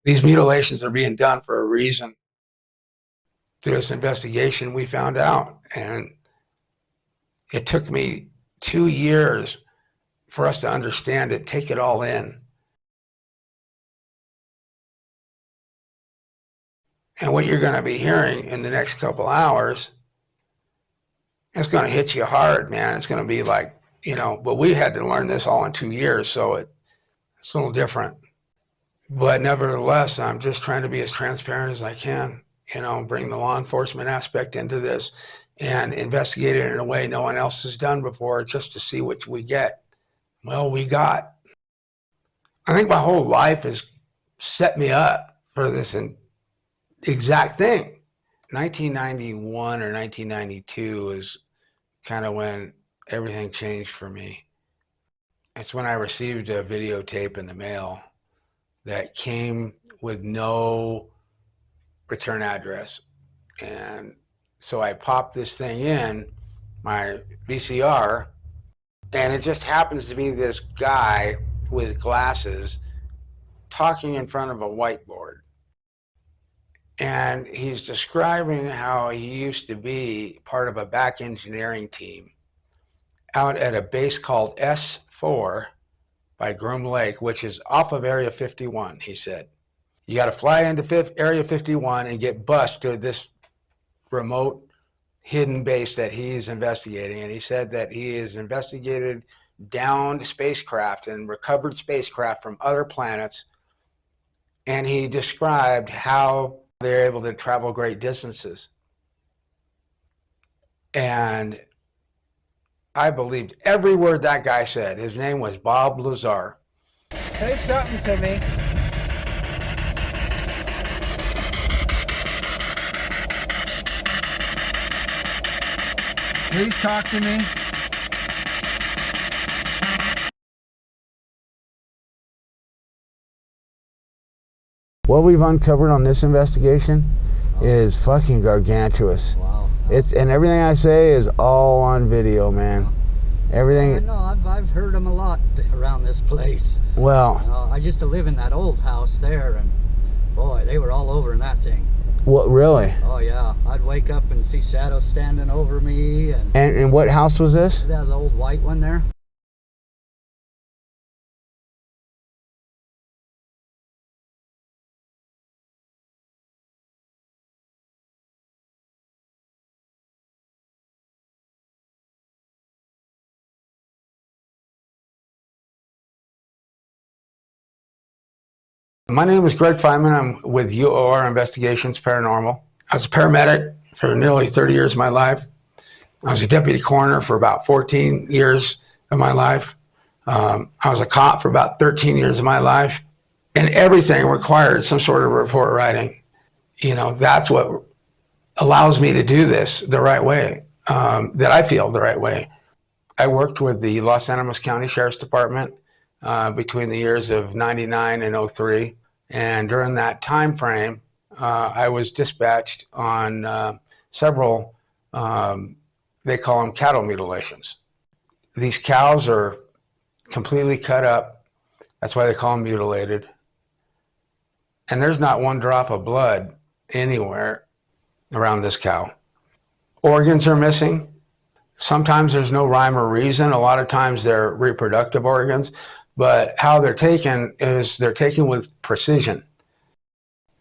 These mutilations are being done for a reason. Through this investigation, we found out, and it took me 2 years for us to understand it, take it all in. And what you're going to be hearing in the next couple hours, it's going to hit you hard, man. It's going to be like, but we had to learn this all in 2 years, so it's a little different. But nevertheless, I'm just trying to be as transparent as I can, bring the law enforcement aspect into this and investigate it in a way no one else has done before, just to see what we get. Well, we got. I think my whole life has set me up for this exact thing. 1991 or 1992 is kind of when everything changed for me. It's when I received a videotape in the mail that came with no return address. And so I popped this thing in, my VCR, and it just happens to be this guy with glasses talking in front of a whiteboard. And he's describing how he used to be part of a back engineering team out at a base called S4 by Groom Lake, which is off of Area 51, he said. You got to fly into Area 51 and get bused to this remote hidden base that he's investigating. And he said that he has investigated downed spacecraft and recovered spacecraft from other planets. And he described how they're able to travel great distances. And I believed every word that guy said. His name was Bob Lazar. Say something to me. Please talk to me. What we've uncovered on this investigation is fucking gargantuous. Wow. And everything I say is all on video, man. Everything. I know, I've heard them a lot around this place. Well, I used to live in that old house there, and boy, they were all over in that thing. what really? Oh yeah, I'd wake up and see shadows standing over me. And what house was this? That the old white one there. My name is Greg Feynman. I'm with UOR Investigations Paranormal. I was a paramedic for nearly 30 years of my life. I was a deputy coroner for about 14 years of my life. I was a cop for about 13 years of my life. And everything required some sort of report writing. That's what allows me to do this the right way, that I feel the right way. I worked with the Los Animas County Sheriff's Department between the years of 99 and 03. And during that time frame, I was dispatched on several, they call them cattle mutilations. These cows are completely cut up. That's why they call them mutilated. And there's not one drop of blood anywhere around this cow. Organs are missing. Sometimes there's no rhyme or reason. A lot of times they're reproductive organs. But how they're taken is they're taken with precision.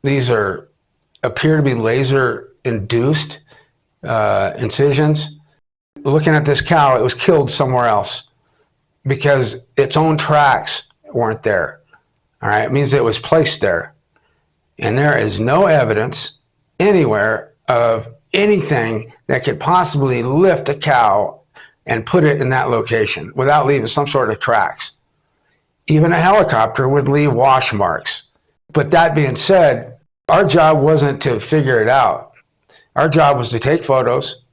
These appear to be laser-induced incisions. Looking at this cow, it was killed somewhere else because its own tracks weren't there. All right, it means it was placed there. And there is no evidence anywhere of anything that could possibly lift a cow and put it in that location without leaving some sort of tracks. Even a helicopter would leave wash marks. But that being said, our job wasn't to figure it out. Our job was to take photos,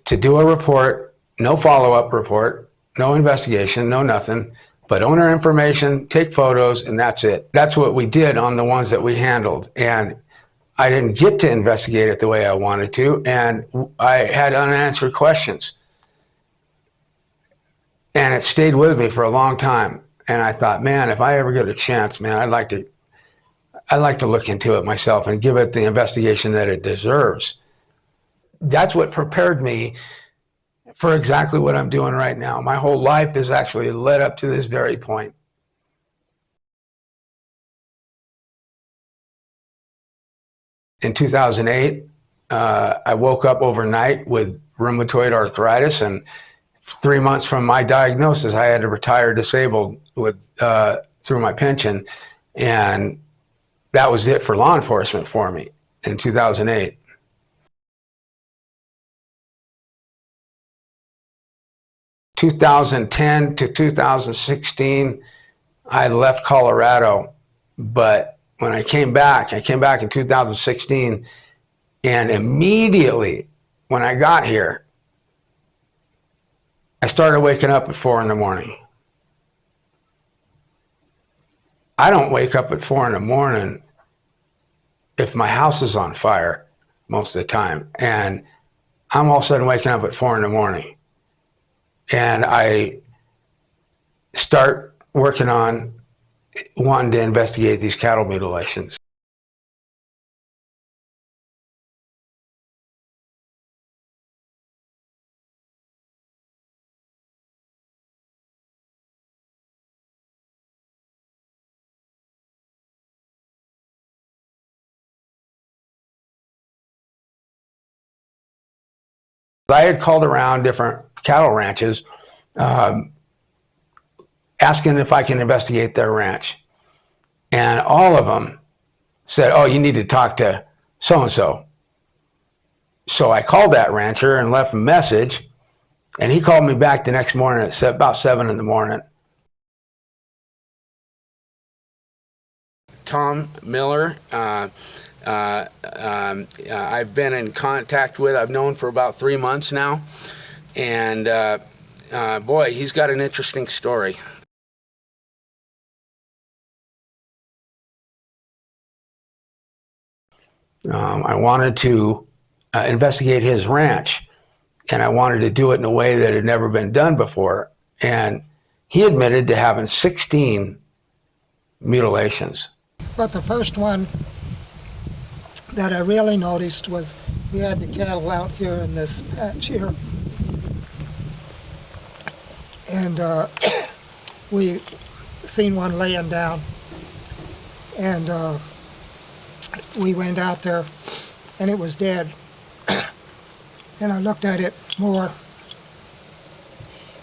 to do a report, no follow-up report, no investigation, no nothing, but owner information, take photos, and that's it. That's what we did on the ones that we handled. And I didn't get to investigate it the way I wanted to, and I had unanswered questions. And it stayed with me for a long time. And I thought, man, if I ever get a chance, man, I'd like to I'd like to look into it myself and give it the investigation that it deserves. That's what prepared me for exactly what I'm doing right now. My whole life is actually led up to this very point. In 2008, I woke up overnight with rheumatoid arthritis, and 3 months from my diagnosis, I had to retire disabled with through my pension, and that was it for law enforcement for me in 2008. In 2010 to 2016, I left Colorado, but when I came back in 2016, and immediately when I got here, I started waking up at 4 in the morning. I don't wake up at 4 in the morning if my house is on fire most of the time. And I'm all of a sudden waking up at 4 in the morning. And I start working on wanting to investigate these cattle mutilations. I had called around different cattle ranches asking if I can investigate their ranch. And all of them said, oh, you need to talk to so-and-so. So I called that rancher and left a message, and he called me back the next morning at about 7 in the morning. Tom Miller, I've been in contact with, I've known for about 3 months now, and boy, he's got an interesting story. I wanted to investigate his ranch, and I wanted to do it in a way that had never been done before. And he admitted to having 16 mutilations. But the first one that I really noticed was we had the cattle out here in this patch here. And we seen one laying down. And we went out there and it was dead. And I looked at it more,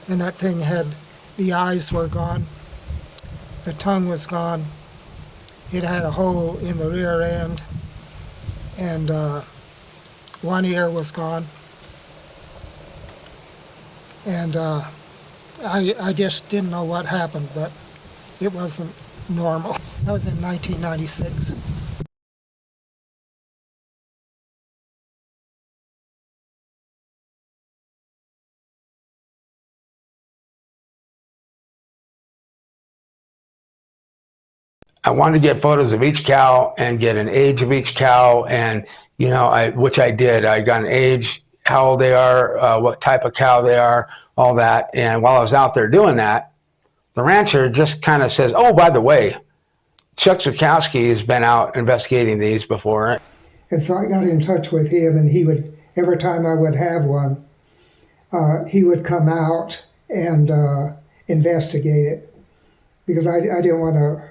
and that thing had, the eyes were gone, the tongue was gone, it had a hole in the rear end, and one ear was gone. And I just didn't know what happened, but it wasn't normal. That was in 1996. I wanted to get photos of each cow and get an age of each cow, and which I did. I got an age, how old they are, what type of cow they are, all that. And while I was out there doing that, the rancher just kind of says, "Oh, by the way, Chuck Zukowski has been out investigating these before." And so I got in touch with him, and he would, every time I would have one, he would come out and investigate it, because I didn't want to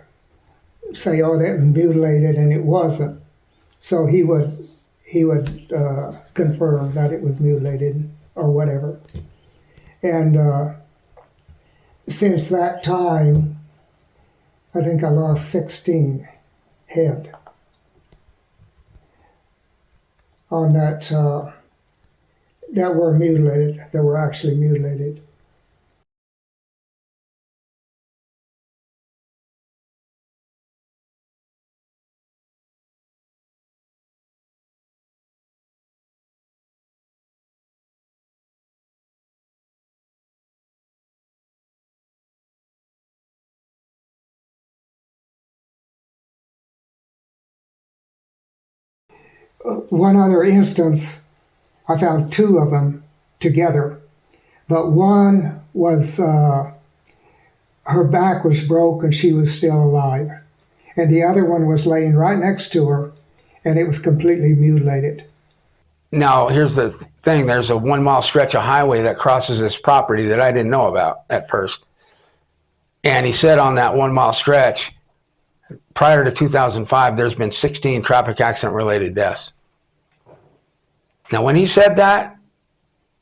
say, oh, that was mutilated, and it wasn't. So he would confirm that it was mutilated or whatever. And since that time, I think I lost 16 head on that that were mutilated, that were actually mutilated. One other instance, I found 2 of them together, but one was, her back was broke and she was still alive. and the other one was laying right next to her, and it was completely mutilated. Now, here's the thing. There's a 1 mile stretch of highway that crosses this property that I didn't know about at first. And he said on that 1 mile stretch, prior to 2005, there's been 16 traffic accident related deaths. Now, when he said that,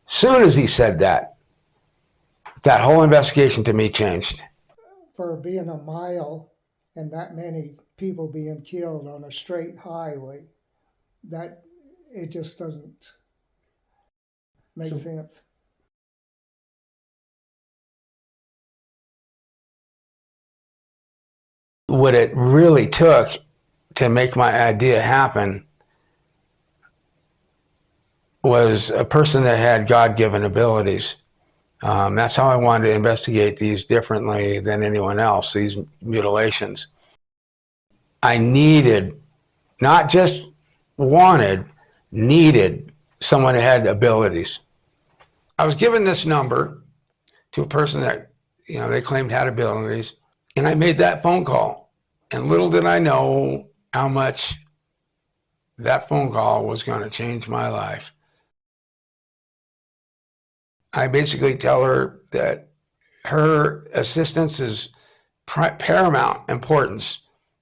soon as he said that, that whole investigation to me changed. For being a mile and that many people being killed on a straight highway, that it just doesn't make sense. What it really took to make my idea happen was a person that had God-given abilities. That's how I wanted to investigate these differently than anyone else, these mutilations. I needed, not just wanted, needed someone that had abilities. I was given this number to a person that, they claimed had abilities, and I made that phone call. And little did I know how much that phone call was going to change my life. I basically tell her that her assistance is paramount importance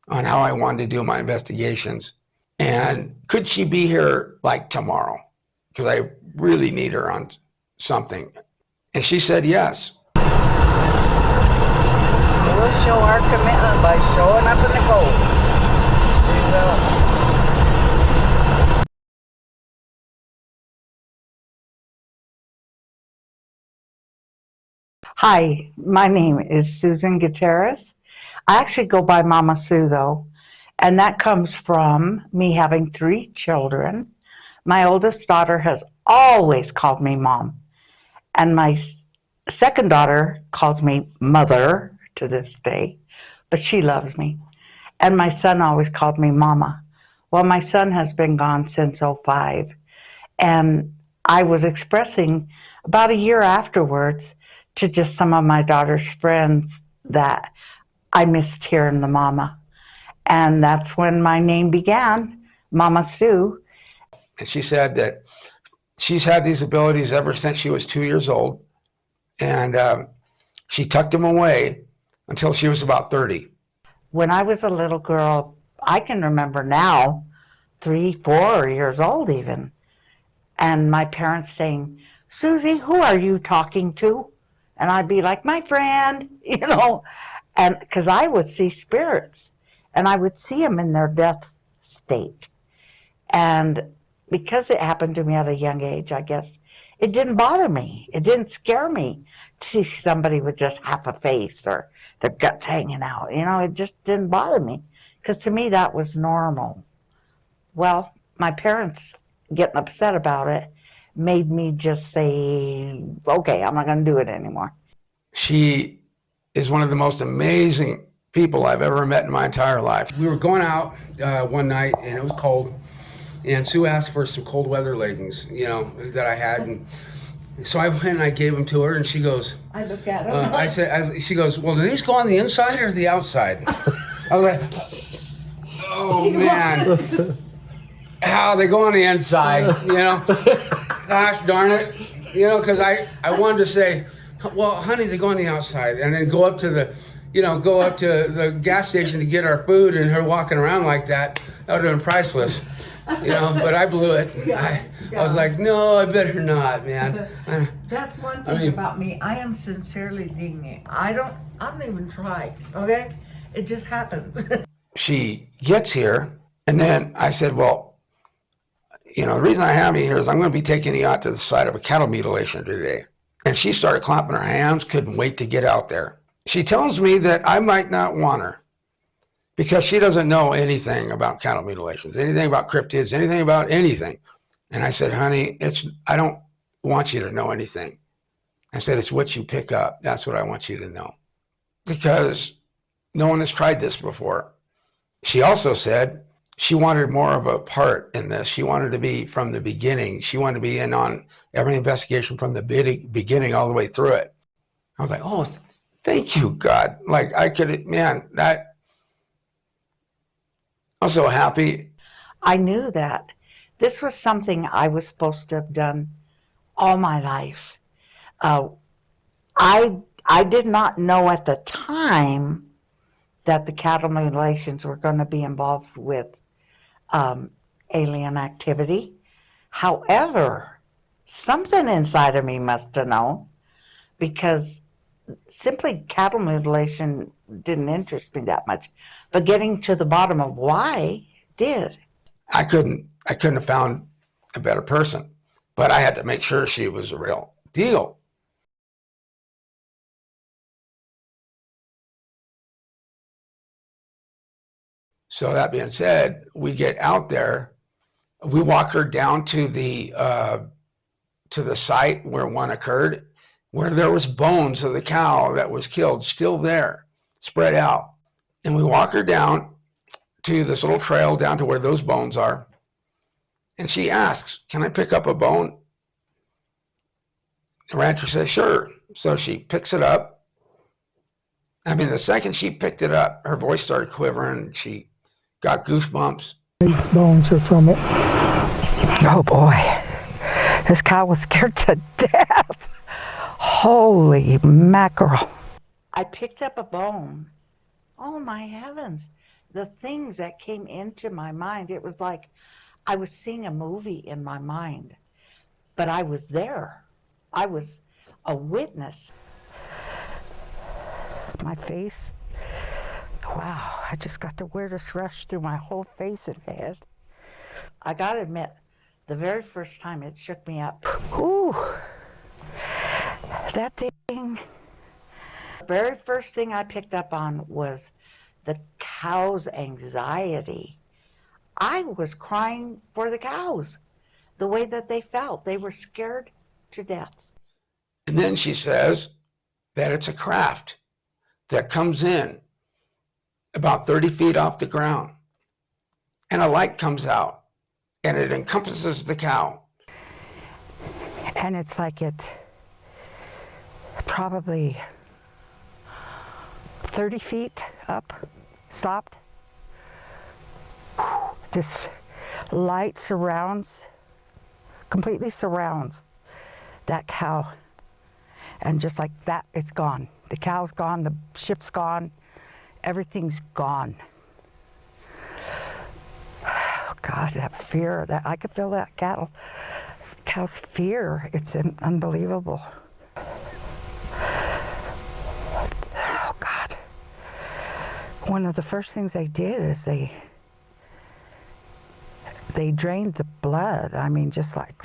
on how I wanted to do my investigations. And could she be here like tomorrow? Because I really need her on something. And she said yes. We'll show our commitment by showing up in the cold. We will. Hi, my name is Susan Gutierrez. I actually go by Mama Sue though, and that comes from me having 3 children. My oldest daughter has always called me Mom, and my second daughter calls me Mother to this day, but she loves me. And my son always called me Mama. Well, my son has been gone since '05, and I was expressing about a year afterwards to just some of my daughter's friends that I missed hearing the Mama. And that's when my name began, Mama Sue. And she said that she's had these abilities ever since she was 2 years old. And she tucked them away until she was about 30. When I was a little girl, I can remember now, 3, 4 years old even, and my parents saying, "Susie, who are you talking to?" And I'd be like, "My friend," and because I would see spirits, and I would see them in their death state. And because it happened to me at a young age, I guess, it didn't bother me. It didn't scare me to see somebody with just half a face or their guts hanging out. It just didn't bother me, because to me that was normal. Well, my parents getting upset about it made me just say, okay, I'm not going to do it anymore. She is one of the most amazing people I've ever met in my entire life. We were going out one night, and it was cold, and Sue asked for some cold weather leggings, that I had, and so I went and I gave them to her, and she goes, I look at them. she goes, "Well, do these go on the inside or the outside?" I was like, oh man, how they go on the inside, gosh darn it, because I wanted to say, well, honey, they go on the outside, and then go up to the gas station to get our food, and her walking around like that would have been priceless, but I blew it. I was like, no, I better not, man. That's one thing about me. I am sincerely digging. I don't even try, okay? It just happens. She gets here, and then I said, well, the reason I have you here is I'm going to be taking you out to the site of a cattle mutilation today. And she started clapping her hands, couldn't wait to get out there. She tells me that I might not want her because she doesn't know anything about cattle mutilations, anything about cryptids, anything about anything. And I said, honey, I don't want you to know anything. I said, it's what you pick up. That's what I want you to know. Because no one has tried this before. She also said she wanted more of a part in this. She wanted to be from the beginning. She wanted to be in on every investigation from the beginning all the way through it. I was like, oh, thank you, God. Like I could, man, that I was so happy. I knew that this was something I was supposed to have done all my life. I did not know at the time that the cattle mutilations were going to be involved with alien activity. However, something inside of me must have known, because simply cattle mutilation didn't interest me that much, but getting to the bottom of why did. I couldn't have found a better person, but I had to make sure she was a real deal. So that being said, we get out there, we walk her down to the site where one occurred, where there was bones of the cow that was killed still there, spread out. And we walk her down to this little trail down to where those bones are. And she asks, "Can I pick up a bone?" The rancher says, "Sure." So she picks it up. I mean, the second she picked it up, her voice started quivering. She got goosebumps. These bones are from it. Oh boy, this cow was scared to death. Holy mackerel. I picked up a bone. Oh my heavens. The things that came into my mind, it was like I was seeing a movie in my mind, but I was there. I was a witness. My face, wow, I just got the weirdest rush through my whole face and head. I gotta admit, the very first time it shook me up. Ooh, that thing. The very first thing I picked up on was the cow's anxiety. I was crying for the cows, the way that they felt. They were scared to death. And then she says that it's a craft that comes in about 30 feet off the ground, and a light comes out, and it encompasses the cow. And it's like it probably 30 feet up, stopped. This light completely surrounds that cow. And just like that, it's gone. The cow's gone, the ship's gone, everything's gone. Oh God, that fear, that I could feel that cow's fear. It's unbelievable. Oh God. One of the first things they did is they drained the blood. I mean, just like,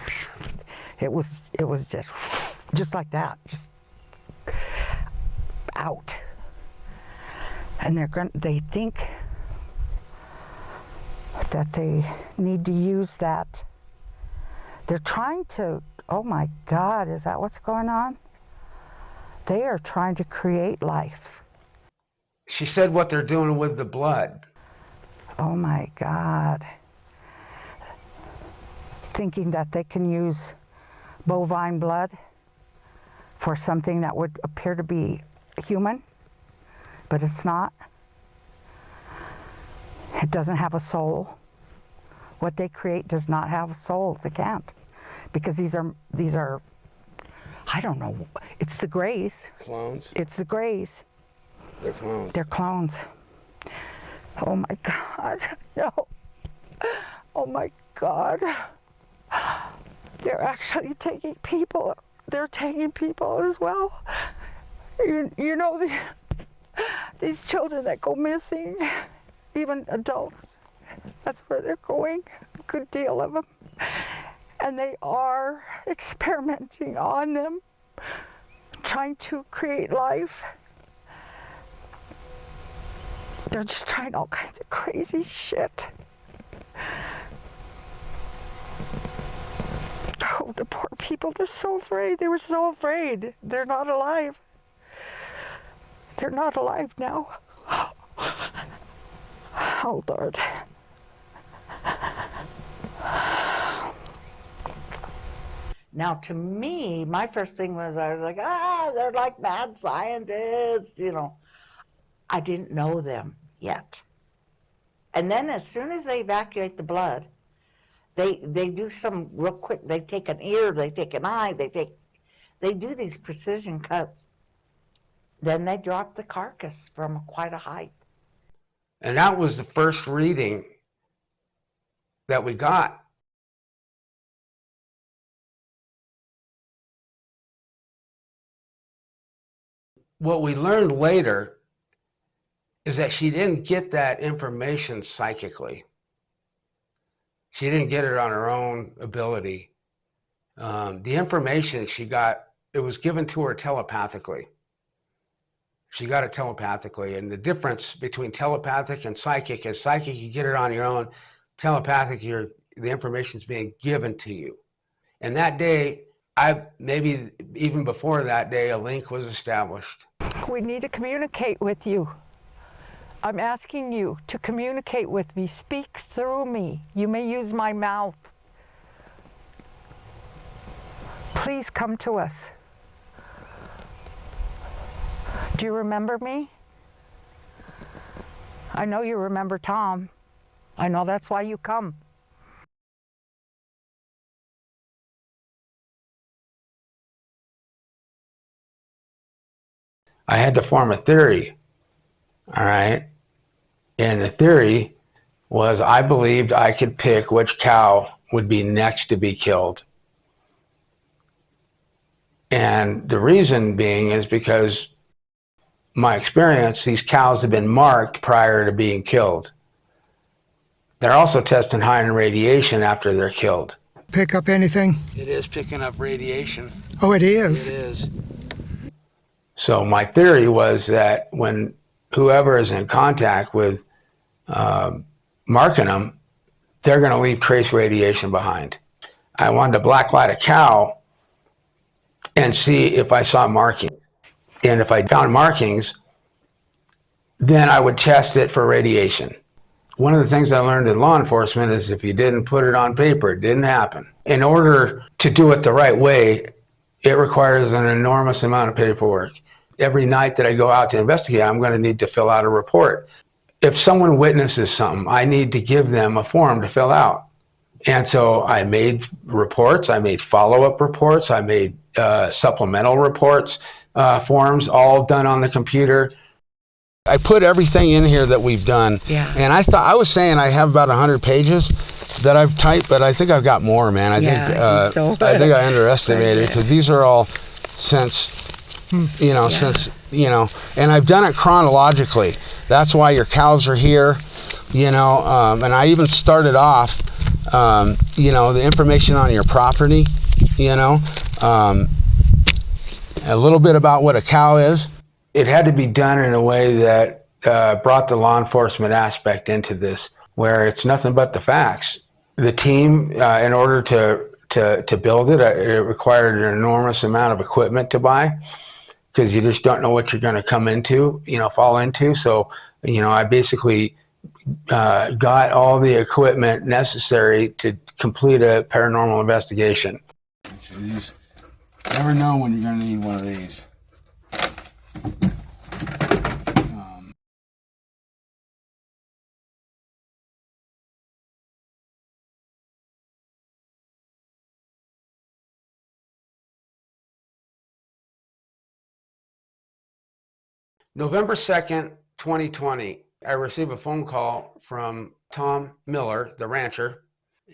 it was just like that, just out. And they think that they need to use that. They're trying to, oh my God, is that what's going on? They are trying to create life. She said what they're doing with the blood. Oh my God. Thinking that they can use bovine blood for something that would appear to be human, but it's not. It doesn't have a soul. What they create does not have souls. It can't, because these are, I don't know. It's the Greys. Clones? It's the Greys. They're clones. They're clones. Oh my God, no. Oh my God. They're actually taking people. They're taking people as well. You know, these children that go missing, even adults, that's where they're going, a good deal of them. And they are experimenting on them, trying to create life. They're just trying all kinds of crazy shit. Oh, the poor people, they're so afraid. They were so afraid. They're not alive. They're not alive now. Oh, Lord. Now, to me, my first thing was, I was like, they're like mad scientists, you know. I didn't know them yet. And then as soon as they evacuate the blood, they do some real quick, they take an ear, they take an eye, they do these precision cuts. Then they drop the carcass from quite a height. And that was the first reading that we got. What we learned later is that she didn't get that information psychically. She didn't get it on her own ability. The information she got, it was given to her telepathically. She got it telepathically. And the difference between telepathic and psychic is psychic, you get it on your own. Telepathic, the information is being given to you. And that day, maybe even before that day, a link was established. We need to communicate with you. I'm asking you to communicate with me. Speak through me. You may use my mouth. Please come to us. Do you remember me? I know you remember Tom. I know that's why you come. I had to form a theory, all right? And the theory was I believed I could pick which cow would be next to be killed. And the reason being is because my experience, these cows have been marked prior to being killed. They're also testing high in radiation after they're killed. Pick up anything? It is picking up radiation. Oh, it is? It is. So my theory was that when whoever is in contact with marking them, they're going to leave trace radiation behind. I wanted to blacklight a cow and see if I saw markings. And if I found markings, then I would test it for radiation. One of the things I learned in law enforcement is if you didn't put it on paper, it didn't happen. In order to do it the right way, it requires an enormous amount of paperwork. Every night that I go out to investigate, I'm going to need to fill out a report. If someone witnesses something, I need to give them a form to fill out. And so I made reports, I made follow-up reports, I made supplemental reports, forms, all done on the computer. I put everything in here that we've done. Yeah. And I was saying I have about 100 pages that I've typed, but I think I've got more, man. I think I underestimated because these are all since, and I've done it chronologically. That's why your cows are here, and I even started off, the information on your property, a little bit about what a cow is. It had to be done in a way that brought the law enforcement aspect into this, where it's nothing but the facts. The team, in order to build it, it required an enormous amount of equipment to buy, because you just don't know what you're going to fall into. So, I basically got all the equipment necessary to complete a paranormal investigation. Jeez. Never know when you're going to need one of these. November 2nd, 2020, I received a phone call from Tom Miller, the rancher,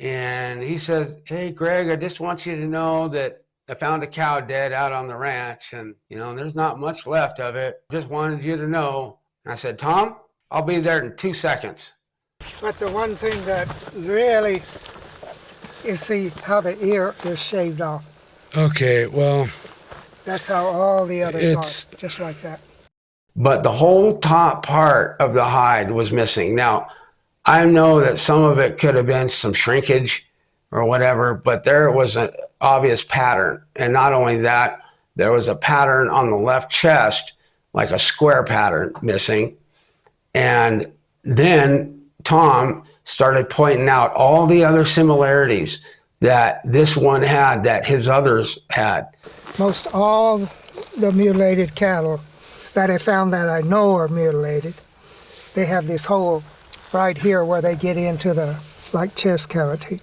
and he says, "Hey, Greg, I just want you to know that I found a cow dead out on the ranch, and there's not much left of it. Just wanted you to know." And I said, "Tom, I'll be there in 2 seconds." But the one thing that really is see how the ear is shaved off. Okay, well, That's how all the others are, just like that. but the whole top part of the hide was missing. Now, I know that some of it could have been some shrinkage or whatever, but there was an obvious pattern. And not only that, there was a pattern on the left chest, like a square pattern missing. And then Tom started pointing out all the other similarities that this one had that his others had. Most all the mutilated cattle that I found that I know are mutilated, they have this hole right here where they get into the like chest cavity.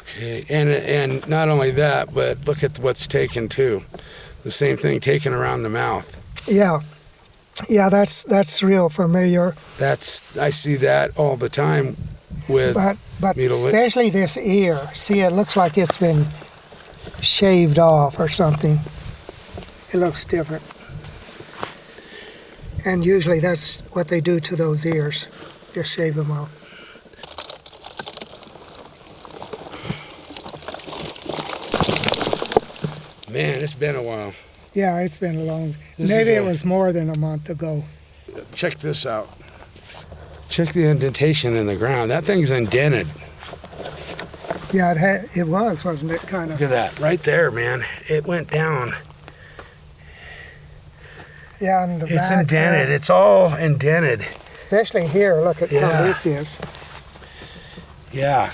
Okay, and not only that, but look at what's taken too. The same thing taken around the mouth. Yeah, that's real familiar. I see that all the time with But mutilation. especially this ear. See, it looks like it's been shaved off or something. It looks different. And usually that's what they do to those ears. Just shave them off. Man, it's been a while. Yeah, it's been a long. This Maybe is it was more than a month ago. Check this out. Check the indentation in the ground. That thing's indented. Yeah, it was, wasn't it? Kind of. Look at that, right there, man. It went down. Yeah, and the It's back, indented. It's all indented. especially here. Look at how Yeah. this is. Yeah.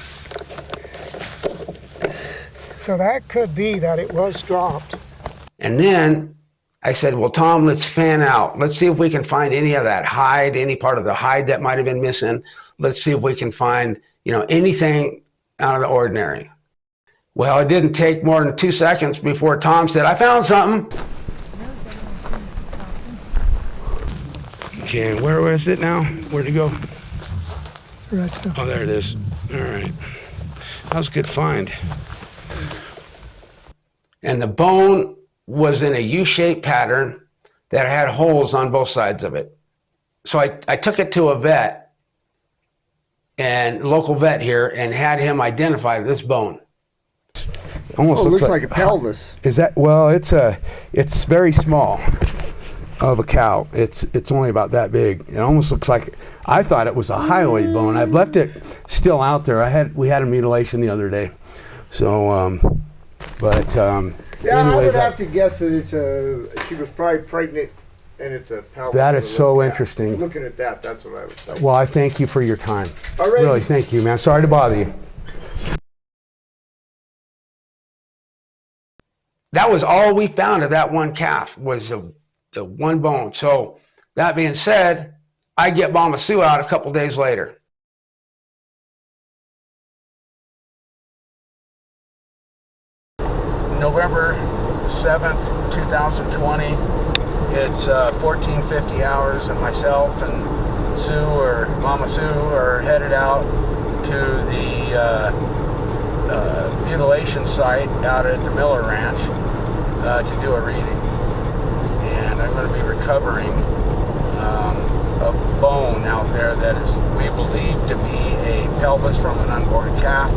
So that could be that it was dropped. And then I said, well, Tom, let's fan out. Let's see if we can find any of that hide, any part of the hide that might have been missing. Let's see if we can find, anything out of the ordinary. Well, it didn't take more than 2 seconds before Tom said, I found something. Okay, where was it now? Where'd it go? Right there. Oh, there it is. All right. That was a good find. And the bone was in a U-shaped pattern that had holes on both sides of it. So I took it to a vet, and local vet here, and had him identify this bone. Almost looks like a pelvis. Is that, well, it's very small of a cow. It's only about that big. It almost looks like, I thought it was a hyoid bone. I've left it still out there. We had a mutilation the other day. So, Yeah, I anyways, would have to guess that she was probably pregnant and it's a pelvis. That is to so look at. interesting. Looking at that, that's what I would say. well, I thank you for your time. All right. Really, thank you, man. Sorry to bother you. That was all we found of that one calf, was the one bone. So that being said, I get Mama Sue out a couple days later. November 7th, 2020. It's 14:50 hours, and myself and Sue, or Mama Sue, are headed out to the mutilation site out at the Miller Ranch to do a reading. And I'm going to be recovering a bone out there that is, we believe, to be a pelvis from an unborn calf,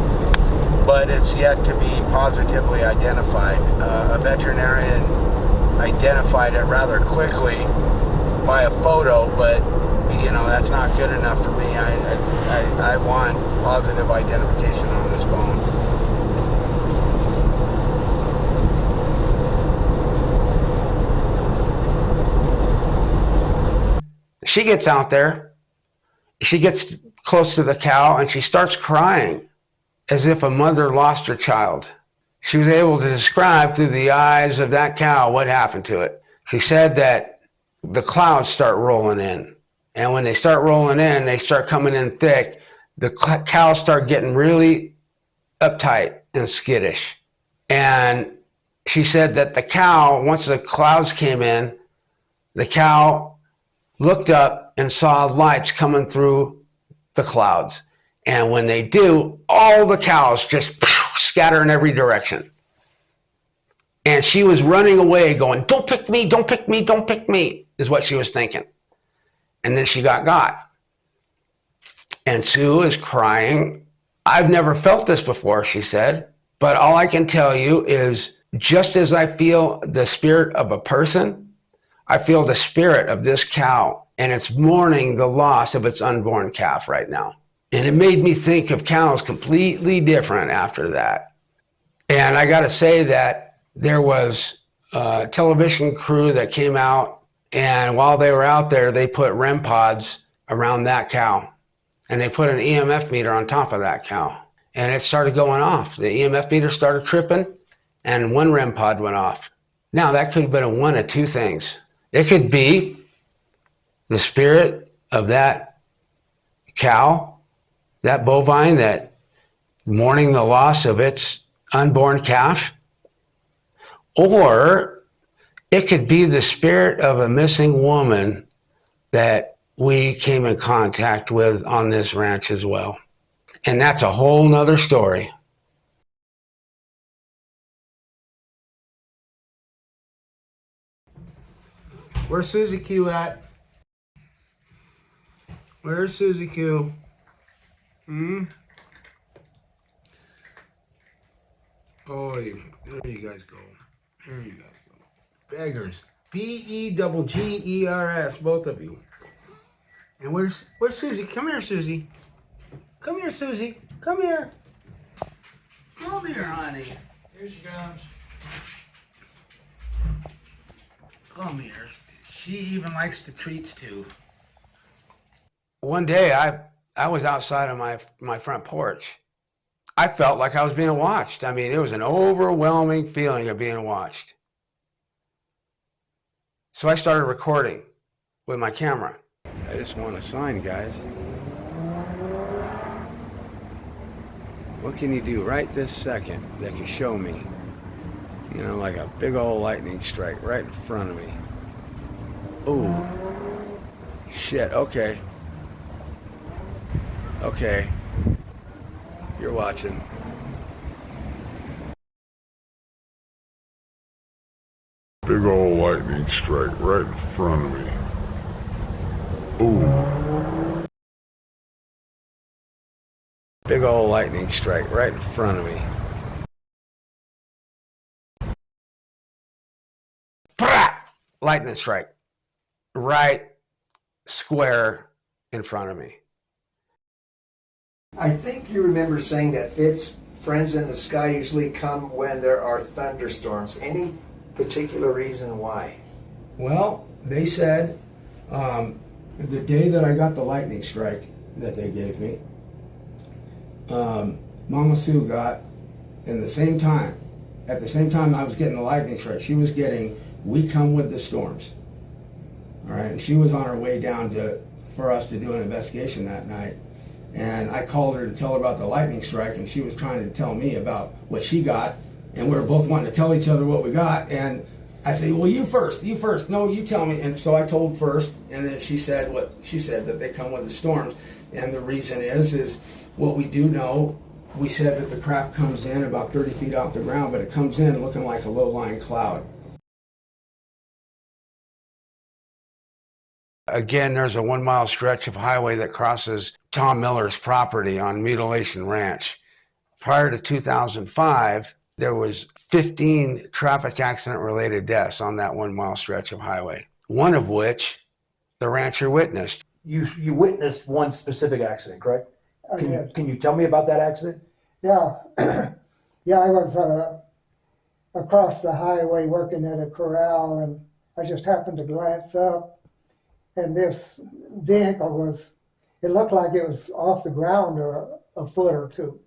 but it's yet to be positively identified. A veterinarian identified it rather quickly by a photo, but that's not good enough for me. I want positive identification on this bone. She gets out there, she gets close to the cow, and she starts crying as if a mother lost her child. She was able to describe through the eyes of that cow what happened to it. She said that the clouds start rolling in, and when they start rolling in, they start coming in thick. The cows start getting really uptight and skittish. And she said that the cow, once the clouds came in, the cow looked up and saw lights coming through the clouds. And when they do, all the cows just scatter in every direction. And she was running away going, don't pick me, don't pick me, don't pick me, is what she was thinking. And then she got. And Sue is crying. I've never felt this before, she said, but all I can tell you is, just as I feel the spirit of a person, I feel the spirit of this cow, and it's mourning the loss of its unborn calf right now. And it made me think of cows completely different after that. And I got to say that there was a television crew that came out, and while they were out there, they put REM pods around that cow. And they put an EMF meter on top of that cow. And it started going off. The EMF meter started tripping, and one REM pod went off. Now, that could have been one of two things. It could be the spirit of that cow, that bovine that mourning the loss of its unborn calf, or it could be the spirit of a missing woman that we came in contact with on this ranch as well. And that's a whole nother story. Where's Susie Q at? Where's Susie Q? Oh, there you guys go. There you guys go. Beggars. Beggers, both of you. And where's Susie? Come here, Susie. Come here, Susie. Come here. Come here, honey. Here she comes. Come here. She even likes the treats too. One day I was outside of my front porch. I felt like I was being watched. I mean, it was an overwhelming feeling of being watched. So I started recording with my camera. I just want a sign, guys. What can you do right this second that can show me? You know, like a big old lightning strike right in front of me. Oh, shit, okay. Okay. You're watching. Big old lightning strike right in front of me. Ooh. Big old lightning strike right in front of me. Brah! Lightning strike. Right square in front of me. I think you remember saying that Fitz Friends in the Sky usually come when there are thunderstorms. Any particular reason why? Well, they said the day that I got the lightning strike that they gave me, Mama Sue got at the same time I was getting the lightning strike, she was getting We Come With the Storms. All right, and she was on her way down for us to do an investigation that night. And I called her to tell her about the lightning strike, and she was trying to tell me about what she got, and we were both wanting to tell each other what we got. And I said, well, you first. No, you tell me. And so I told first, and then she said what she said, that they come with the storms. And the reason is what we do know, we said that the craft comes in about 30 feet off the ground, but it comes in looking like a low-lying cloud. Again, there's a 1 mile stretch of highway that crosses Tom Miller's property on Mutilation Ranch. Prior to 2005, there was 15 traffic accident related deaths on that 1 mile stretch of highway, one of which the rancher witnessed. You witnessed one specific accident, correct? I did. Can you tell me about that accident? Yeah. Yeah, I was across the highway working at a corral, and I just happened to glance up, and this vehicle it looked like it was off the ground a foot or two,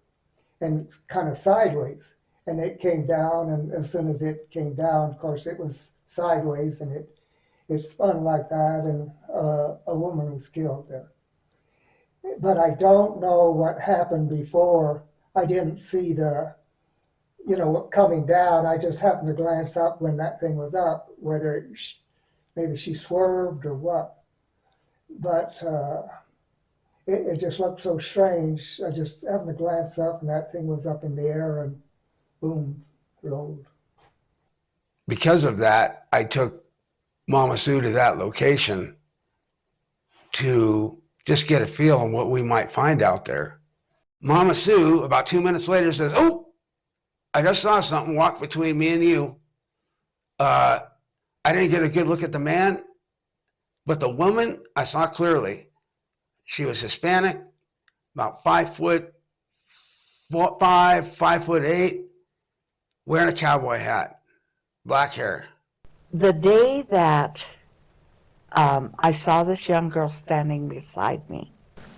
and it's kind of sideways. And it came down, and as soon as it came down, of course, it was sideways, and it spun like that, and a woman was killed there. But I don't know what happened before. I didn't see coming down. I just happened to glance up when that thing was up, whether maybe she swerved or what. But it just looked so strange. I just happened to glance up, and that thing was up in the air, and boom, rolled. Because of that, I took Mama Sue to that location to just get a feel on what we might find out there. Mama Sue, about 2 minutes later, says, "Oh, I just saw something walk between me and you. I didn't get a good look at the man, but the woman I saw clearly. She was Hispanic, about 5'5", 5'8", wearing a cowboy hat, black hair." The day that I saw this young girl standing beside me,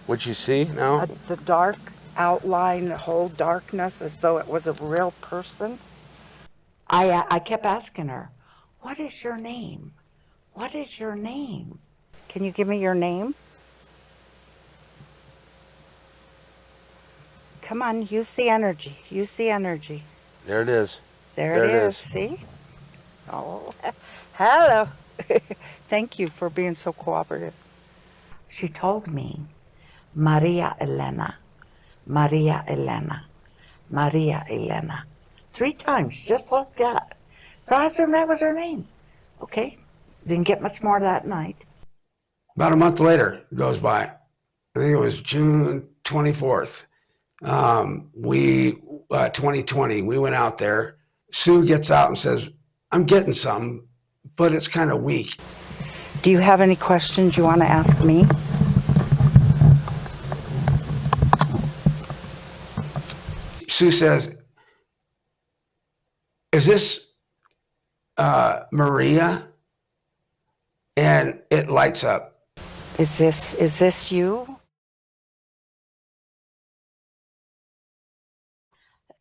What'd you see now? the dark outline, the whole darkness, as though it was a real person, I kept asking her, "What is your name? What is your name? Can you give me your name?" Come on, use the energy. Use the energy. There it is. There it is. See? Oh, hello. Thank you for being so cooperative. She told me, Maria Elena, Maria Elena, Maria Elena. 3 times, just like that. So I assumed that was her name. Okay. Didn't get much more that night. About a month later goes by. I think it was June 24th. 2020, we went out there. Sue gets out and says, I'm getting some, but it's kind of weak. Do you have any questions you want to ask me? Sue says, is this Maria? And it lights up. Is this you?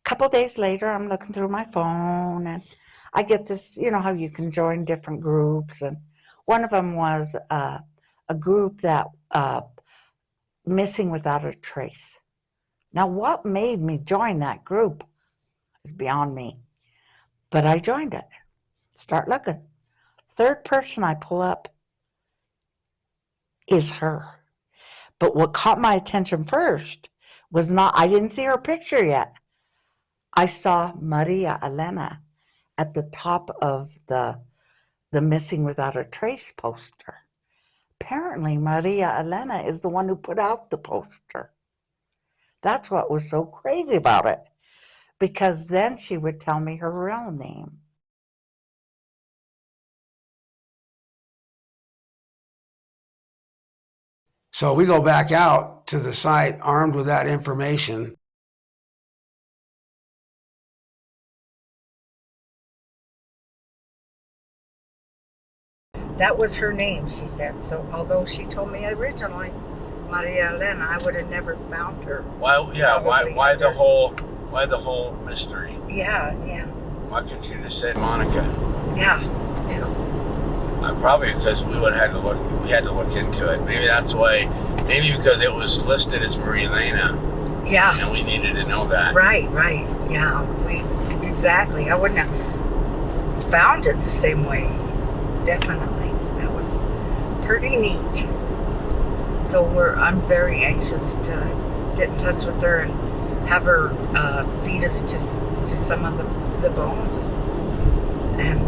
A couple days later, I'm looking through my phone and I get this, you know how you can join different groups, and one of them was a group that missing without a trace. Now, what made me join that group is beyond me, but I joined it. Start looking. 3rd person I pull up is her. But what caught my attention first was not, I didn't see her picture yet. I saw Maria Elena at the top of the Missing Without a Trace poster. Apparently, Maria Elena is the one who put out the poster. That's what was so crazy about it, because then she would tell me her real name. So we go back out to the site armed with that information. That was her name, she said. So although she told me originally Maria Elena, I would have never found her. Why the whole mystery? Yeah. Why couldn't you just say Monica? Yeah. Probably because we had to look into it. Maybe that's why. Maybe because it was listed as Maria Elena. Yeah. And we needed to know that. Right. Yeah. Exactly. I wouldn't have found it the same way. Definitely. That was pretty neat. So I'm very anxious to get in touch with her and have her feed us to some of the bones, and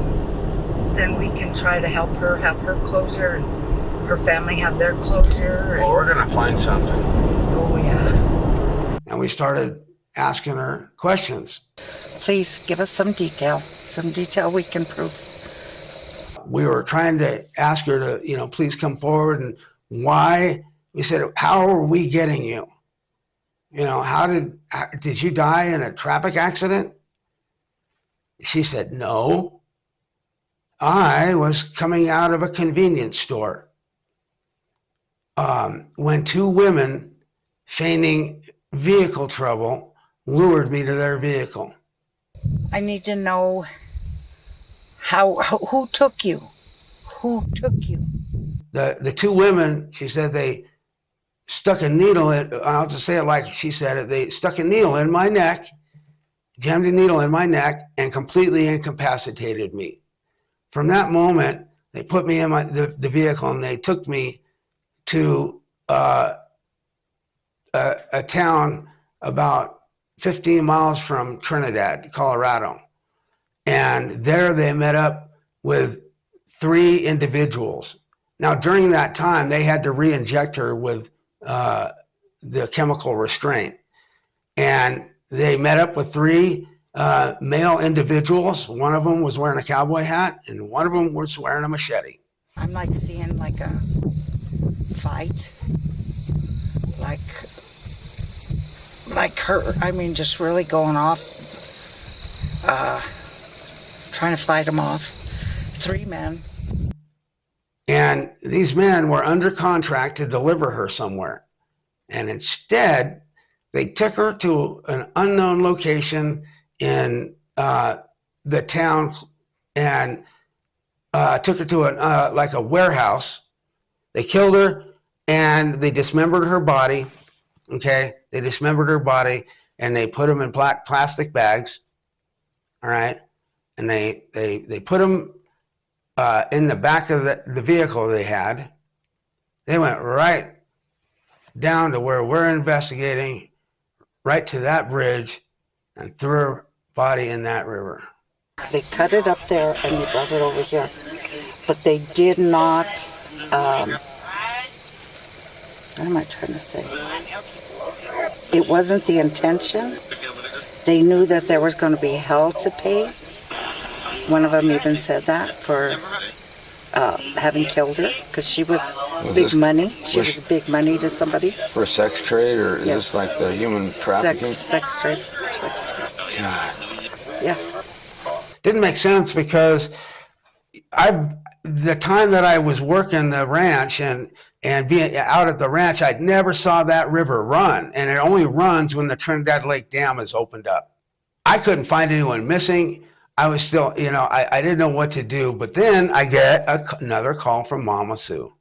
then we can try to help her have her closure and her family have their closure. Well, we're gonna find something. Oh yeah. And we started asking her questions. Please give us some detail we can prove. We were trying to ask her to, please come forward, and why. We said, how are we getting you? How did you die in a traffic accident? She said, no. I was coming out of a convenience store when 2 women feigning vehicle trouble lured me to their vehicle. I need to know who took you? Who took you? The 2 women, she said, they stuck a needle in, I'll just say it like she said it, they stuck a needle in my neck, jammed a needle in my neck, and completely incapacitated me. From that moment, they put me in the vehicle and they took me to a town about 15 miles from Trinidad, Colorado. And there they met up with 3 individuals. Now, during that time, they had to re-inject her with the chemical restraint. And they met up with 3 male individuals. One of them was wearing a cowboy hat, and one of them was wearing a machete. I'm like seeing like a fight, like her, just really going off, trying to fight them off. 3 men. And these men were under contract to deliver her somewhere. And instead, they took her to an unknown location in the town and took her to a warehouse. They killed her and they dismembered her body. Okay, they dismembered her body and they put them in black plastic bags. All right. And they put them in the back of the vehicle they had. They went right down to where we're investigating, right to that bridge, and threw her body in that river. They cut it up there and they brought it over here. But they did not, what am I trying to say? It wasn't the intention. They knew that there was going to be hell to pay. One of them even said that for having killed her, because she was big money. She was big money to somebody. For sex trade, or is Yes. this like the human trafficking? Sex trade. God. Yes. Didn't make sense because the time that I was working the ranch and being out at the ranch, I'd never saw that river run, and it only runs when the Trinidad Lake Dam is opened up. I couldn't find anyone missing. I was still, I didn't know what to do. But then I get another call from Mama Sue.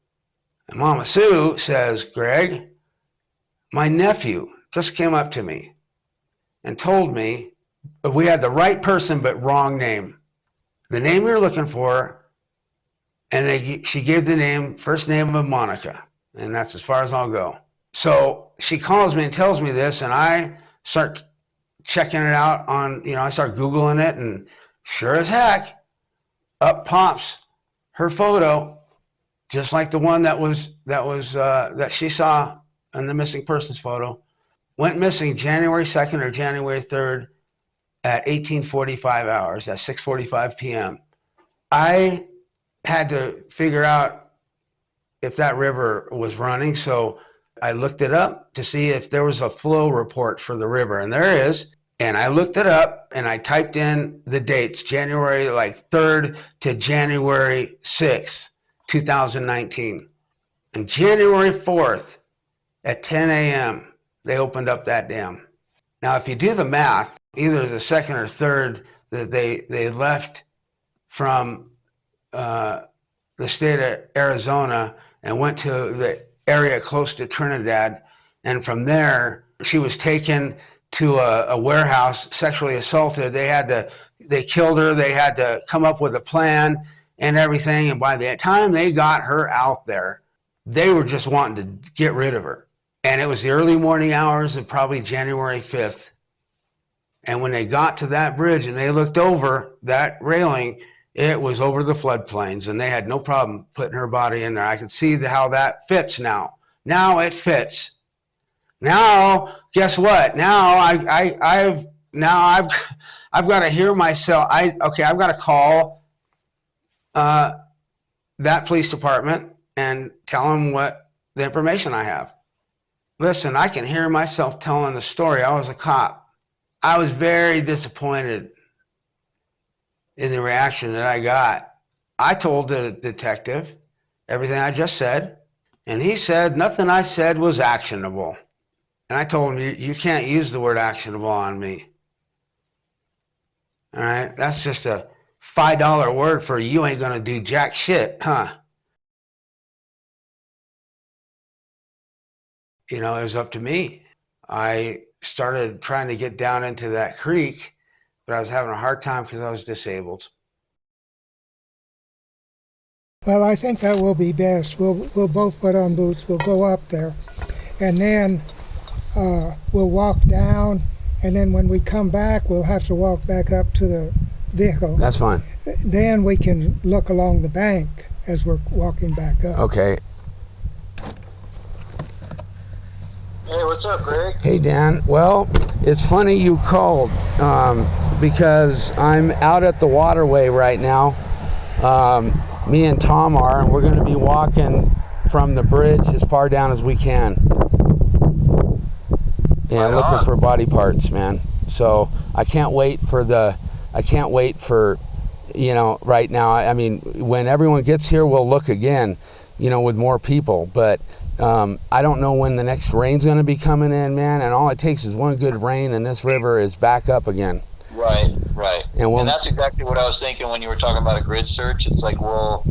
And Mama Sue says, Greg, my nephew just came up to me and told me we had the right person but wrong name. The name you're looking for, and she gave the first name of Monica, and that's as far as I'll go. So she calls me and tells me this, and I start checking it out on, I start Googling it, and sure as heck, up pops her photo, just like the one that she saw in the missing persons photo. Went missing January 2nd or January 3rd at 18:45 hours, at 6:45 p.m. I had to figure out if that river was running, so I looked it up to see if there was a flow report for the river, and there is. And I looked it up, and I typed in the dates, January 3rd to January 6th, 2019. And January 4th at 10 a.m., they opened up that dam. Now, if you do the math, either the 2nd or 3rd that they left from the state of Arizona and went to the area close to Trinidad, and from there, she was taken to a warehouse, sexually assaulted. They killed her. They had to come up with a plan and everything. And by the time they got her out there, they were just wanting to get rid of her. And it was the early morning hours of probably January 5th. And when they got to that bridge and they looked over that railing, it was over the floodplains, and they had no problem putting her body in there. I can see how that fits now. Now it fits. Now, guess what? Now I've got to hear myself. I've got to call that police department and tell them what the information I have. Listen, I can hear myself telling the story. I was a cop. I was very disappointed in the reaction that I got. I told the detective everything I just said, and he said nothing I said was actionable. And I told him, you can't use the word actionable on me. All right, that's just a $5 word for you ain't gonna do jack shit, huh? It was up to me. I started trying to get down into that creek, but I was having a hard time because I was disabled. Well, I think that will be best. We'll both put on boots. We'll go up there, and then we'll walk down, and then when we come back, we'll have to walk back up to the vehicle. That's fine. Then we can look along the bank as we're walking back up. Okay. Hey, what's up, Greg? Hey, Dan. Well, it's funny you called because I'm out at the waterway right now. Me and Tom are, and we're going to be walking from the bridge as far down as we can. And looking for body parts, man. So I can't wait for right now. I mean, when everyone gets here, we'll look again, with more people. But I don't know when the next rain's going to be coming in, man. And all it takes is one good rain, and this river is back up again. Right. And that's exactly what I was thinking when you were talking about a grid search. It's like, well,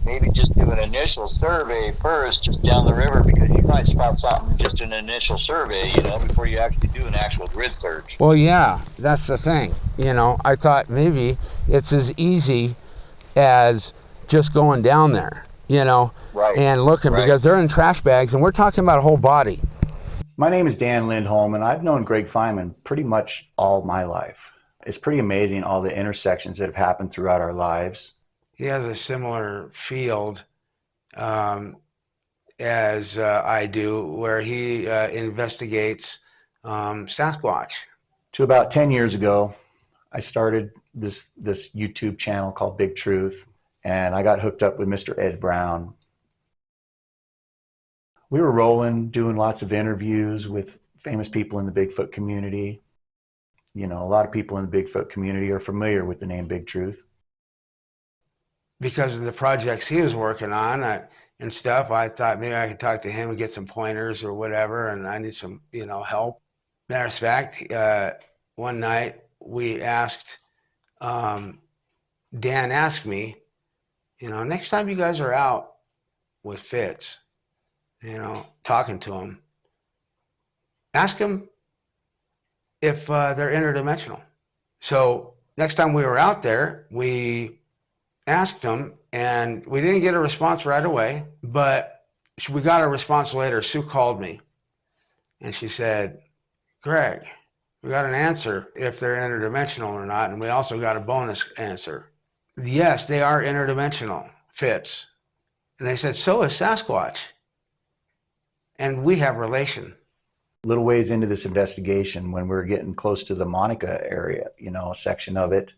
maybe just do an initial survey first, just down the river, because you might spot something just an initial survey, you know, before you actually do an actual grid search. Well, yeah, that's the thing. You know, I thought maybe it's as easy as just going down there, you know, and looking, because they're in trash bags, and we're talking about a whole body. My name is Dan Lindholm, and I've known Greg Feynman pretty much all my life. It's pretty amazing all the intersections that have happened throughout our lives. He has a similar field as I do, where he investigates Sasquatch. To about 10 years ago, I started this YouTube channel called Big Truth, and I got hooked up with Mr. Ed Brown. We were rolling, doing lots of interviews with famous people in the Bigfoot community. You know, a lot of people in the Bigfoot community are familiar with the name Big Truth. Because of the projects he was working on and stuff, I thought maybe I could talk to him and get some pointers or whatever, and I need some, you know, help. Matter of fact, one night we asked, Dan asked me, you know, next time you guys are out with Fitz, you know, talking to him, ask him if they're interdimensional. So next time we were out there, we asked him, and we didn't get a response right away, but we got a response later. Sue called me, and she said, Greg, we got an answer if they're interdimensional or not, and we also got a bonus answer. Yes, they are interdimensional, Fitz. And they said, so is Sasquatch. And we have relation. A little ways into this investigation, when we were getting close to the Monica area, you know, section of it,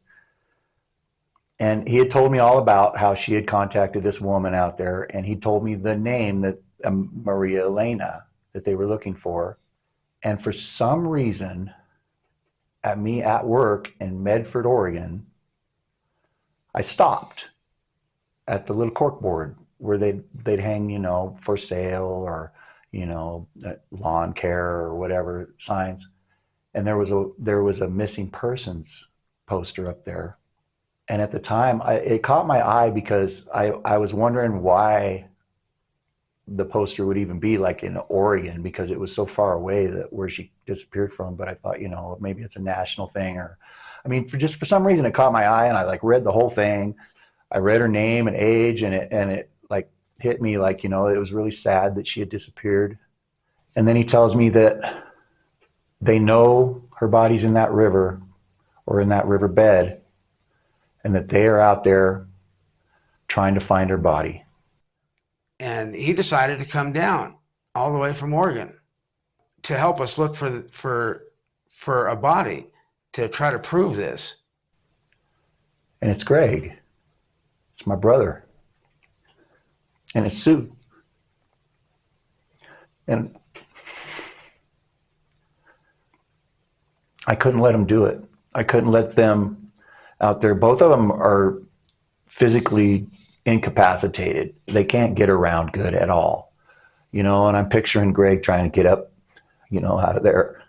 and he had told me all about how she had contacted this woman out there, and he told me the name that Maria Elena that they were looking for. And for some reason, at work in Medford, Oregon, I stopped at the little corkboard where they'd hang, you know, for sale or, you know, lawn care or whatever signs. And there was a missing persons poster up there. And at the time, it caught my eye because I was wondering why the poster would even be like in Oregon, because it was so far away that where she disappeared from. But I thought, you know, maybe it's a national thing, or, I mean, for some reason it caught my eye, and I like read the whole thing. I read her name and age, and it like hit me like, you know, it was really sad that she had disappeared. And then he tells me that they know her body's in that river or in that riverbed, and that they are out there trying to find her body. And he decided to come down all the way from Oregon to help us look for a body to try to prove this. And it's Greg. It's my brother. And it's Sue. And I couldn't let them do it. I couldn't let them out there. Both of them are physically incapacitated. They can't get around good at all, you know, and I'm picturing Greg trying to get up, you know, out of there.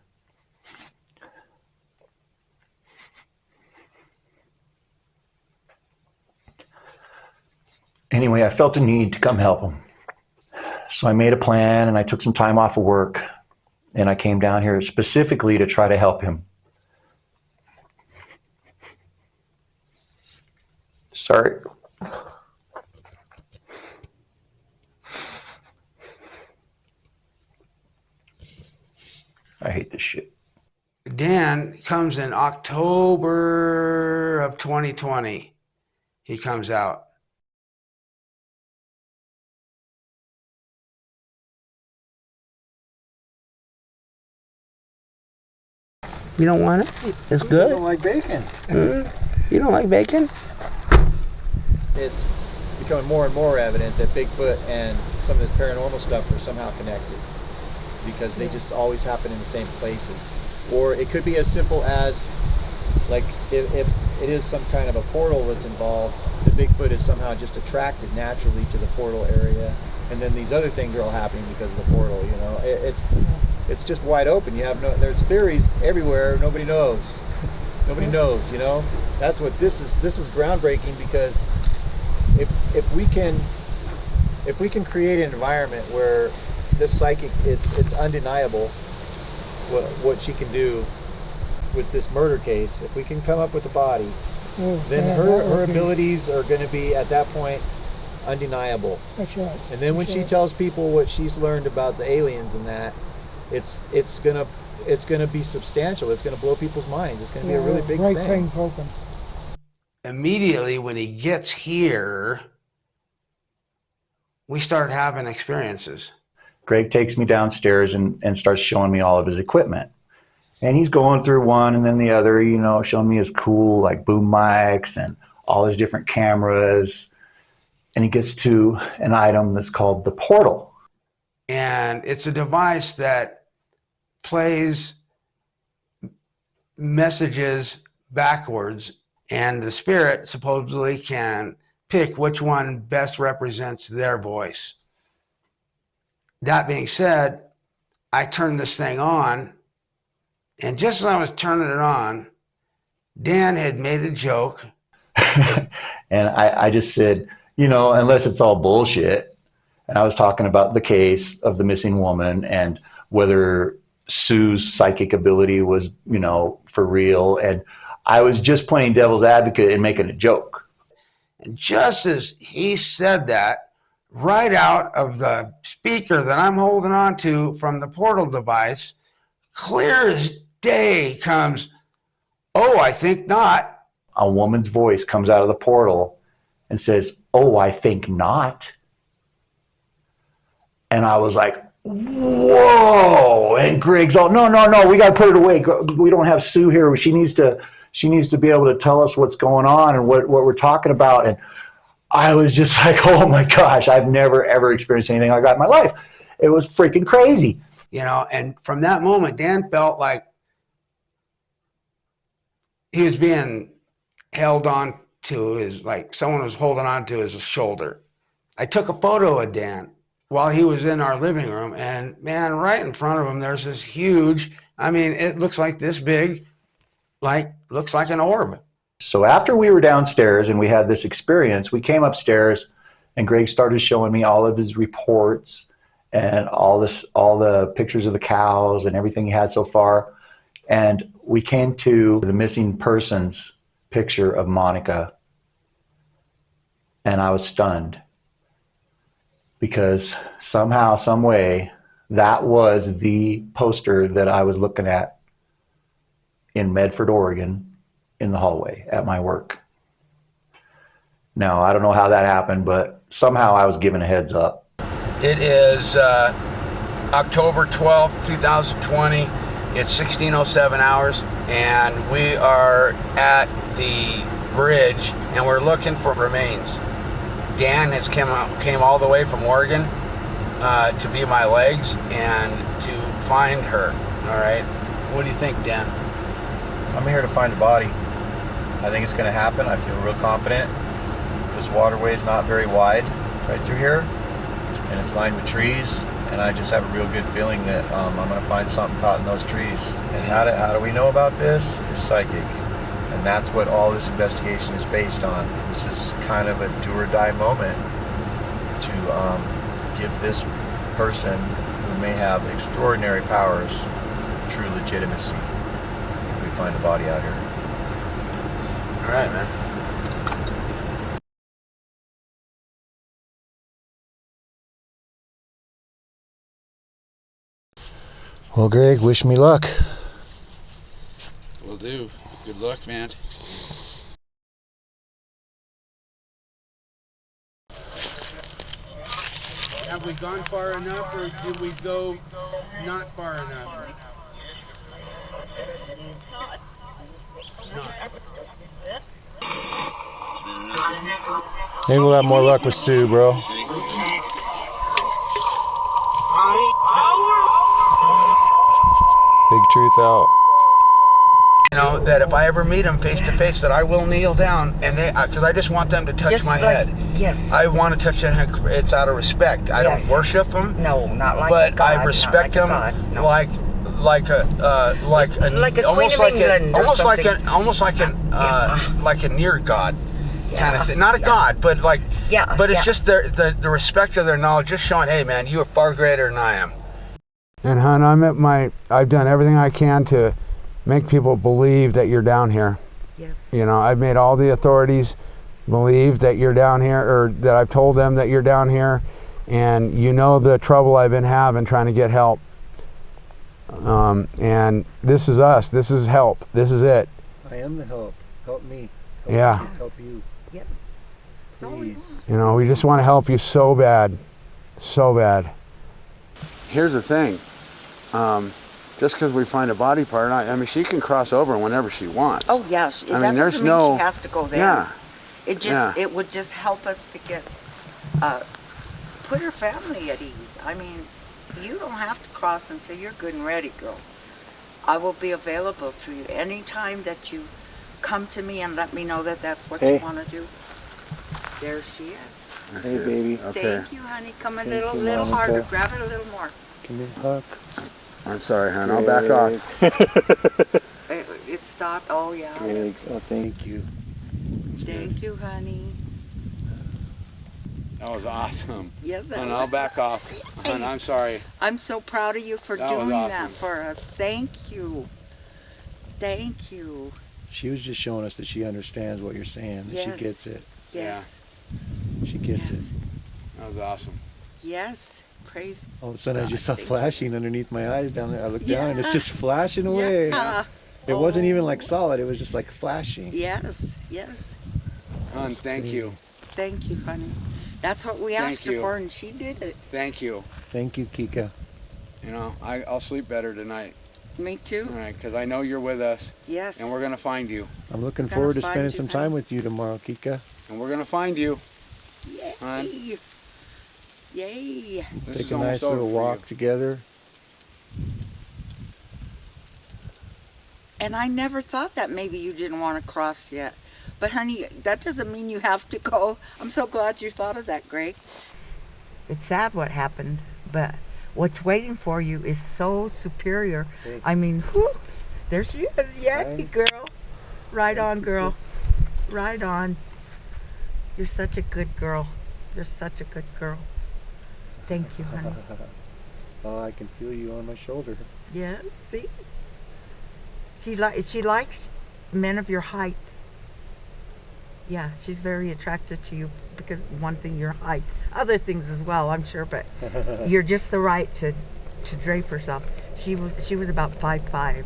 Anyway, I felt a need to come help him. So I made a plan, and I took some time off of work, and I came down here specifically to try to help him. Sorry. I hate this shit. Dan comes in October of 2020. He comes out. You don't want it? It's good? I don't like bacon. You don't like bacon? It's becoming more and more evident that Bigfoot and some of this paranormal stuff are somehow connected, because they just always happen in the same places. Or it could be as simple as, like, if it is some kind of a portal that's involved, the Bigfoot is somehow just attracted naturally to the portal area, and then these other things are all happening because of the portal, you know. It's just wide open. You have there's theories everywhere. Nobody knows. Nobody knows, you know. That's what this is groundbreaking, because if we can create an environment where this psychic, it's undeniable what she can do with this murder case. If we can come up with a body, then her abilities are going to be at that point undeniable. That's right. And then when she tells people what she's learned about the aliens and that, it's gonna be substantial. It's gonna blow people's minds. It's gonna be a really big break thing. things open. Immediately when he gets here, we start having experiences. Greg takes me downstairs and starts showing me all of his equipment. And he's going through one and then the other, you know, showing me his cool like boom mics and all his different cameras. And he gets to an item that's called the portal. And it's a device that plays messages backwards, and the spirit supposedly can pick which one best represents their voice. That being said, I turned this thing on, and just as I was turning it on, Dan had made a joke. And I just said, you know, unless it's all bullshit. And I was talking about the case of the missing woman and whether Sue's psychic ability was, you know, for real. And I was just playing devil's advocate and making a joke. And just as he said that, right out of the speaker that I'm holding on to from the portal device, clear as day comes, "Oh, I think not." A woman's voice comes out of the portal and says, "Oh, I think not." And I was like, whoa. And Greg's all, no, we got to put it away. We don't have Sue here. She needs to be able to tell us what's going on and what we're talking about. And I was just like, oh my gosh, I've never, ever experienced anything like that in my life. It was freaking crazy. You know, and from that moment, Dan felt like he was being held on to like someone was holding on to his shoulder. I took a photo of Dan while he was in our living room, and man, right in front of him, there's this huge, I mean, it looks like this big, looks like an orb. So after we were downstairs and we had this experience, we came upstairs and Greg started showing me all of his reports and all the pictures of the cows and everything he had so far. And we came to the missing persons picture of Monica, and I was stunned because somehow, some way, that was the poster that I was looking at in Medford, Oregon, in the hallway at my work. Now, I don't know how that happened, but somehow I was given a heads up. It is October 12th, 2020. It's 16:07 hours, and we are at the bridge, and we're looking for remains. Dan has came all the way from Oregon to be my legs and to find her. All right, what do you think, Dan? I'm here to find a body. I think it's going to happen. I feel real confident. This waterway is not very wide right through here, and it's lined with trees. And I just have a real good feeling that I'm going to find something caught in those trees. And how do we know about this? It's psychic. And that's what all this investigation is based on. This is kind of a do or die moment to give this person who may have extraordinary powers true legitimacy if we find a body out here. All right, man. Well, Greg, wish me luck. Will do. Good luck, man. Have we gone far enough, or did we go not far enough? Maybe we'll have more luck with Sue, bro. Big truth out. You know, that if I ever meet them face to face, that I will kneel down, and because I just want them to touch Just my like- head. yes. I want to touch their head. It's out of respect. I Yes. don't worship them. No, not like but God, I respect not them like a God, no. like Like a almost Queen of like England or almost like something. like a near God. kind of thing. Not a god, but like, Yeah, but it's yeah. just the respect of their knowledge, just showing, hey man, you are far greater than I am. And hon, I've done everything I can to make people believe that you're down here. Yes. You know, I've made all the authorities believe that you're down here, or that I've told them that you're down here, and you know the trouble I've been having trying to get help. And this is us. This is help. This is it. I am the help. Help me. Help Yeah. me, help you. Yes. That's all we want. You know, we just want to help you so bad. So bad. Here's the thing. Just because we find a body part, I mean, she can cross over whenever she wants. Oh yeah, I mean, there's doesn't mean no. she has to go there. Yeah. It just Yeah. it would just help us to get put her family at ease. I mean, you don't have to cross until you're good and ready, girl. I will be available to you anytime that you come to me and let me know that that's what you want to do. There she is. Hey, baby. Okay. Thank you, honey. Come a little Monica. harder. Grab it a little more. Give me a hug. I'm sorry, hon. I'll back off. It stopped. Oh yeah. Greg, oh, thank you. Thank you, honey. That was awesome. Yes, that Hon, was. I'll back off. Hon, I'm sorry. I'm so proud of you for That was doing awesome. that for us. Thank you. Thank you. She was just showing us that she understands what you're saying. That Yes. she gets it. Yes. She gets Yes. it. That was awesome. Yes. Praise. All of a sudden, I just saw God, thank flashing underneath my eyes down there. I looked down and it's just flashing you. away. Yeah. It wasn't even like solid. It was just like flashing. Yes. Yes. Hon, thank you. Thank you, honey. That's what we Thank asked her you. for, and she did it. Thank you. Thank you, Kika. You know, I'll sleep better tonight. Me too. All right, because I know you're with us. Yes. And we're going to find you. I'm looking Gonna forward to find spending you, some honey. time with you tomorrow, Kika. And we're going to find you. Yay. Hon. Yay. This Take is a almost nice over little for walk you. together. And I never thought that maybe you didn't want to cross yet. But honey, that doesn't mean you have to go. I'm so glad you thought of that, Greg. It's sad what happened, but what's waiting for you is so superior. Hey. I mean, whew, there she is. Yay, girl. Right on, girl. Right on. You're such a good girl. You're such a good girl. Thank you, honey. Oh, I can feel you on my shoulder. Yeah, see? She likes men of your height. Yeah, she's very attracted to you because one thing, your height. Other things as well, I'm sure, but you're just the right to drape herself. She was about 5'5".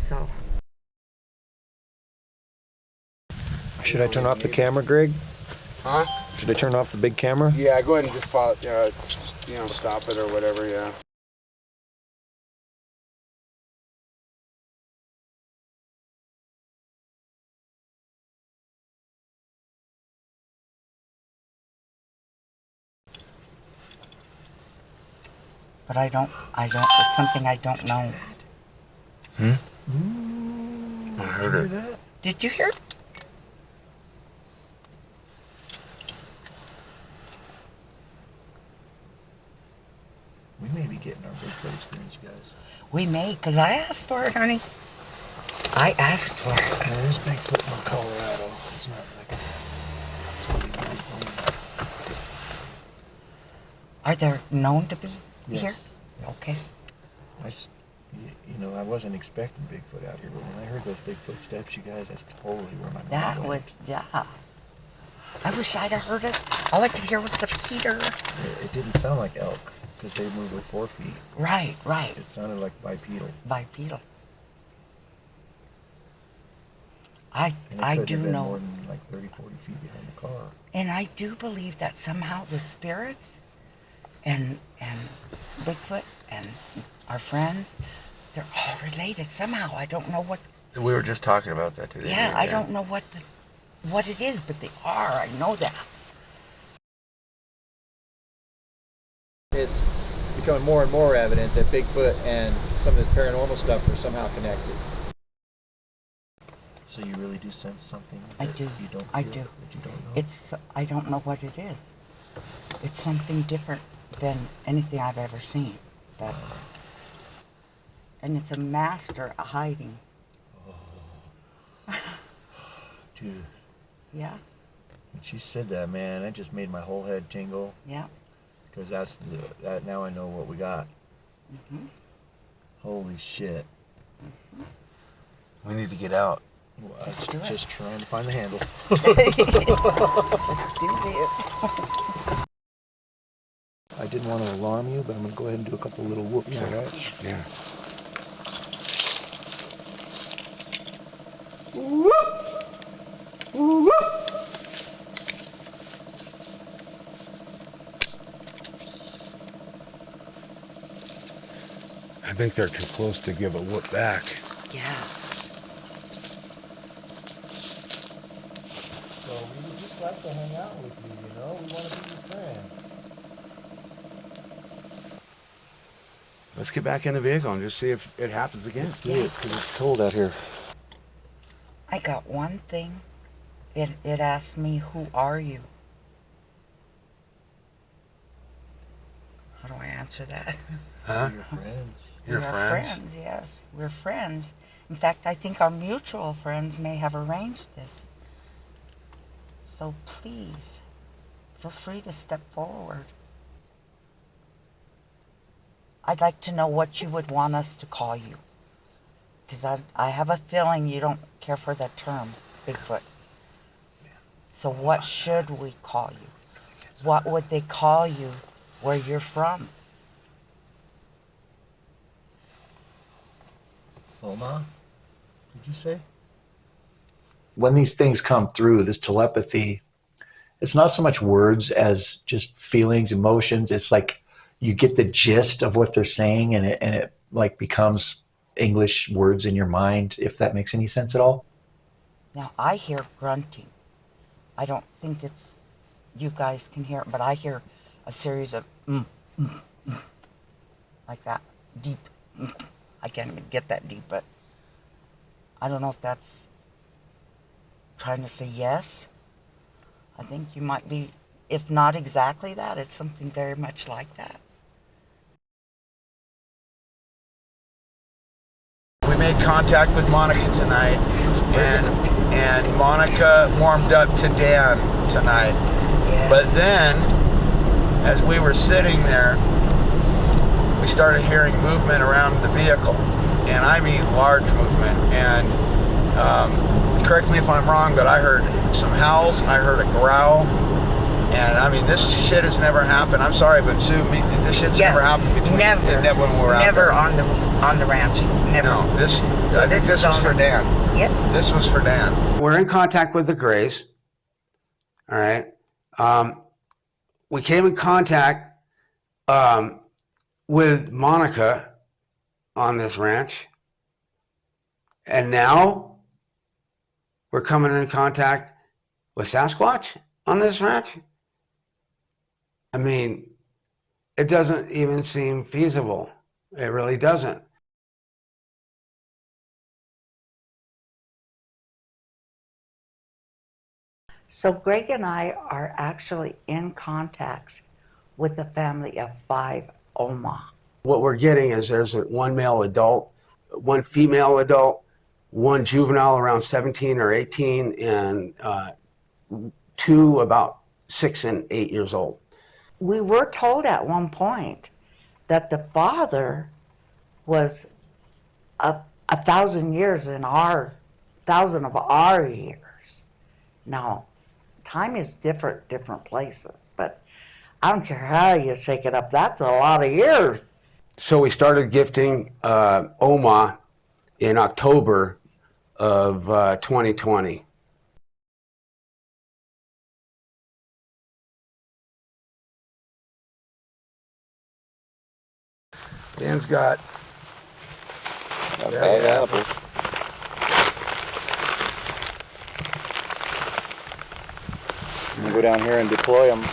So. Should I turn off the camera, Greg? Huh? Should I turn off the big camera? Yeah, go ahead and just stop it or whatever, yeah. But it's something I don't know. I heard it. Did you hear? We may be getting our Bigfoot experience, guys. We may, because I asked for it, honey. I asked for it. There's Bigfoot in Colorado. It's not like Are there known to be Yes. here? Okay. I wasn't expecting Bigfoot out here, but when I heard those big footsteps, you guys, that's totally where my mind That went. was, yeah. I wish I'd have heard it. All I could hear was the heater. It didn't sound like elk because they move with 4 feet. Right. It sounded like bipedal. Bipedal. And it I couldn't do have been know. more than like 30, 40 feet behind the car. And I do believe that somehow the spirits and Bigfoot and our friends, they're all related somehow. I don't know what. We were just talking about that today. Yeah, I don't know what it is, but they are. I know that. It's becoming more and more evident that Bigfoot and some of this paranormal stuff are somehow connected. So you really do sense something? I that do. You don't I feel, do. that you don't know? I don't know what it is. It's something different than anything I've ever seen. But, and it's a master at hiding. Dude, Yeah. When she said that, man, that just made my whole head tingle. Yeah. Because that now I know what we got. Mm-hmm. Holy shit. Mm-hmm. We need to get out. Well, Let's do it. Just trying to find the handle. Let's do this. I didn't want to alarm you, but I'm going to go ahead and do a couple little whoops, all right? Yes. Yeah. I think they're too close to give a whoop back. Yeah. So we would just like to hang out with you, you know? We want to be your friend. Let's get back in the vehicle and just see if it happens again. Let's do it, because it's cold out here. I got one thing. It asked me, who are you? How do I answer that? Huh? Your friends. Your we are friends? friends, yes. We're friends. In fact, I think our mutual friends may have arranged this. So please, feel free to step forward. I'd like to know what you would want us to call you. Because I have a feeling you don't care for the term Bigfoot. So what should we call you? What would they call you where you're from? Oma? Did you say? When these things come through, this telepathy, it's not so much words as just feelings, emotions. It's like you get the gist of what they're saying, and it like becomes English words in your mind, if that makes any sense at all. Now, I hear grunting. I don't think it's, you guys can hear it, but I hear a series of like that, deep. I can't even get that deep, but I don't know if that's trying to say yes. I think you might be, if not exactly that, it's something very much like that. We made contact with Monica tonight, and Monica warmed up to Dan tonight. Yes. But then, as we were sitting there, we started hearing movement around the vehicle, and I mean large movement. And correct me if I'm wrong, but I heard some howls, I heard a growl, and I mean this shit has never happened. I'm sorry, but Sue, this shit's never happened between when we were out there. on the ranch. Never. No, I think this was for Dan. Yes. This was for Dan. We're in contact with the Grays. All right. We came in contact with Monica on this ranch. And now we're coming in contact with Sasquatch on this ranch. I mean, it doesn't even seem feasible. It really doesn't. So Greg and I are actually in contact with the family of 5 Oma. What we're getting is there's one male adult, one female adult, one juvenile around 17 or 18, and 2 about 6 and 8 years old. We were told at one point that the father was 1,000 years in our 1,000 of our years. Now, time is different places, but I don't care how you shake it up. That's a lot of years. So we started gifting Oma in October of 2020. Dan's got bad apples. I'm gonna go down here and deploy them.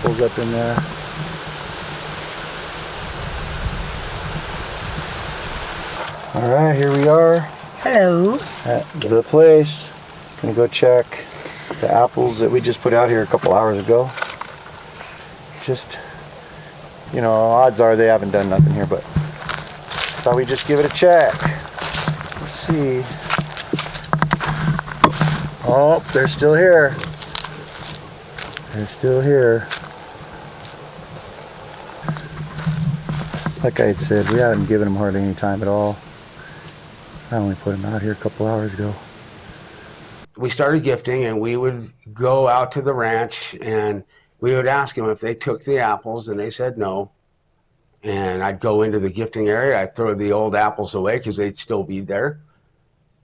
Pulls up in there. All right, here we are. Hello. At the place. Gonna go check the apples that we just put out here a couple hours ago. Just, you know, odds are they haven't done nothing here, but thought we'd just give it a check. Let's see. Oh, they're still here. They're still here. Like I had said, we haven't given them hardly any time at all. I only put them out here a couple hours ago. We started gifting, and we would go out to the ranch and we would ask them if they took the apples, and they said no. And I'd go into the gifting area, I'd throw the old apples away because they'd still be there.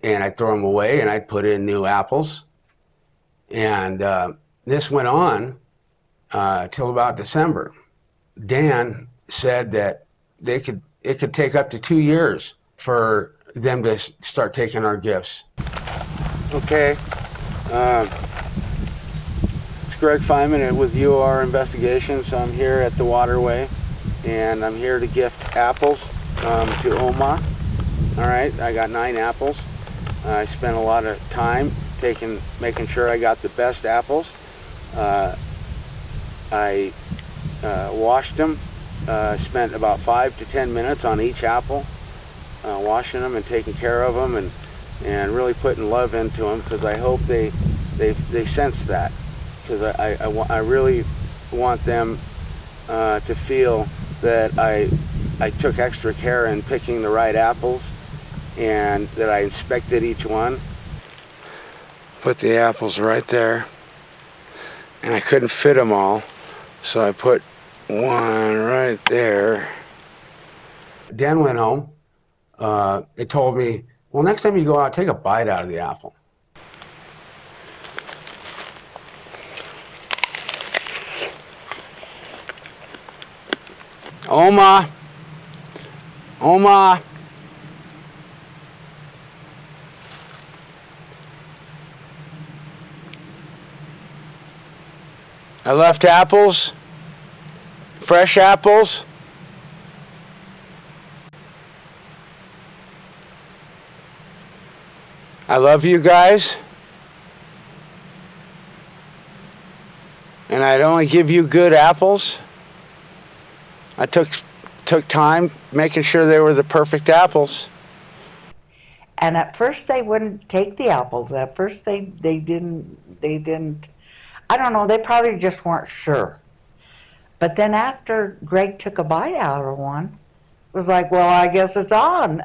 And I'd throw them away and I'd put in new apples. And this went on till about December. Dan said that it could take up to 2 years for them to start taking our gifts. Okay, it's Greg Feynman with UR Investigations. I'm here at the Waterway, and I'm here to gift apples to Oma. All right, I got 9 apples. I spent a lot of time making sure I got the best apples. I washed them. Spent about 5 to 10 minutes on each apple, washing them and taking care of them, and really putting love into them, because I hope they sense that, because I really want them to feel that I took extra care in picking the right apples, and that I inspected each one. Put the apples right there, and I couldn't fit them all, so I put one right there. Dan went home. It told me, well, next time you go out, take a bite out of the apple. Oma! Oma! I left apples, fresh apples. I love you guys. And I'd only give you good apples. I took time making sure they were the perfect apples. And at first they wouldn't take the apples. At first they didn't, I don't know, they probably just weren't sure. But then after Greg took a bite out of one, it was like, well, I guess it's on.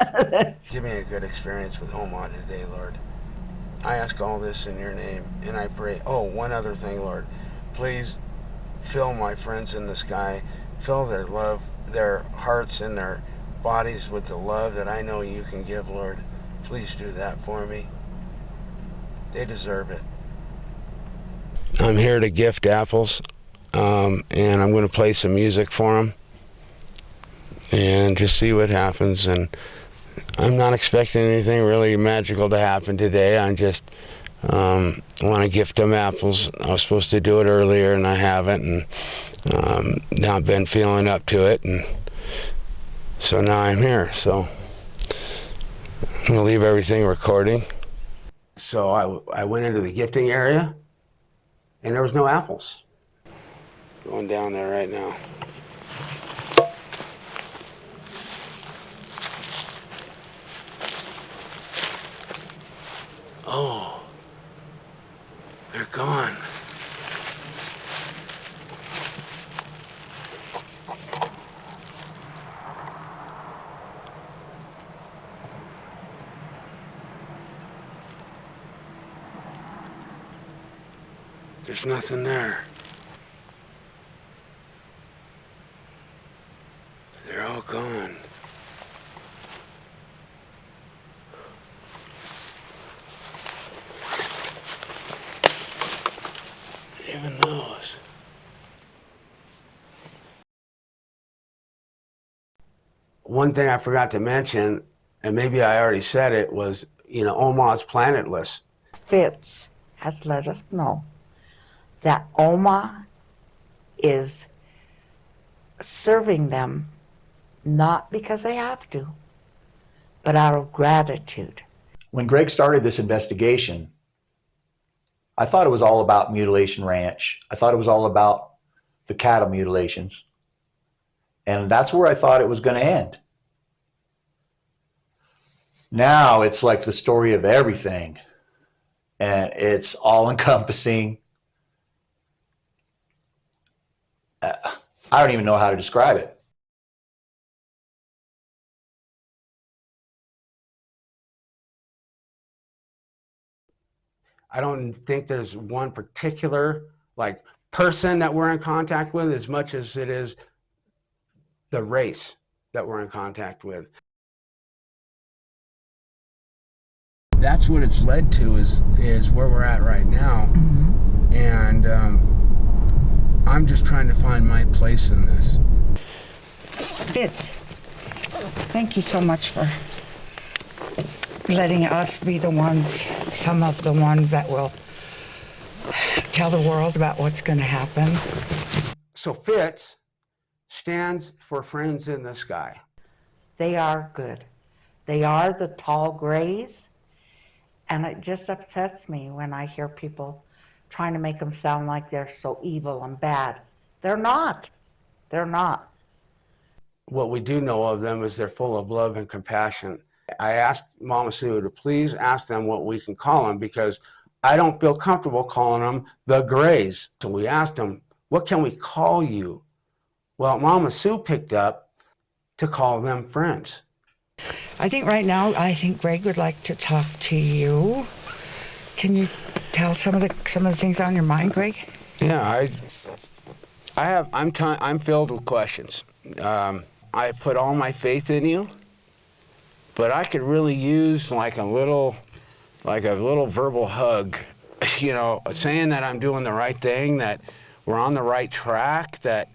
Give me a good experience with Oma today, Lord. I ask all this in your name, and I pray. Oh, one other thing, Lord. Please fill my friends in the sky, fill their love, their hearts and their bodies with the love that I know you can give, Lord. Please do that for me. They deserve it. I'm here to gift apples, and I'm going to play some music for them and just see what happens. And I'm not expecting anything really magical to happen today. I just want to gift them apples. I was supposed to do it earlier, and I haven't, and not been feeling up to it, and so now I'm here. So I'm going to leave everything recording. So I went into the gifting area, and there was no apples. Going down there right now. Oh, they're gone. There's nothing there. They're all gone. Even those. One thing I forgot to mention, and maybe I already said it, was, Oma's planetless. Fitz has let us know that Oma is serving them not because they have to, but out of gratitude. When Greg started this investigation, I thought it was all about Mutilation Ranch. I thought it was all about the cattle mutilations. And that's where I thought it was going to end. Now it's like the story of everything. And it's all encompassing. I don't even know how to describe it. I don't think there's one particular like person that we're in contact with as much as it is the race that we're in contact with. That's what it's led to is where we're at right now. Mm-hmm. And I'm just trying to find my place in this. Fitz, thank you so much for letting us be the ones, some of the ones that will tell the world about what's going to happen. So Fitz stands for Friends in the Sky. They are good. They are the tall grays. And it just upsets me when I hear people trying to make them sound like they're so evil and bad. They're not. They're not. What we do know of them is they're full of love and compassion. I asked Mama Sue to please ask them what we can call them because I don't feel comfortable calling them the Grays. So we asked them, what can we call you? Well, Mama Sue picked up to call them Friends. I think right now, I think Greg would like to talk to you. Can you tell some of the things on your mind, Greg? Yeah, I'm filled with questions. I put all my faith in you, but I could really use like a little verbal hug, you know, saying that I'm doing the right thing, that we're on the right track, that,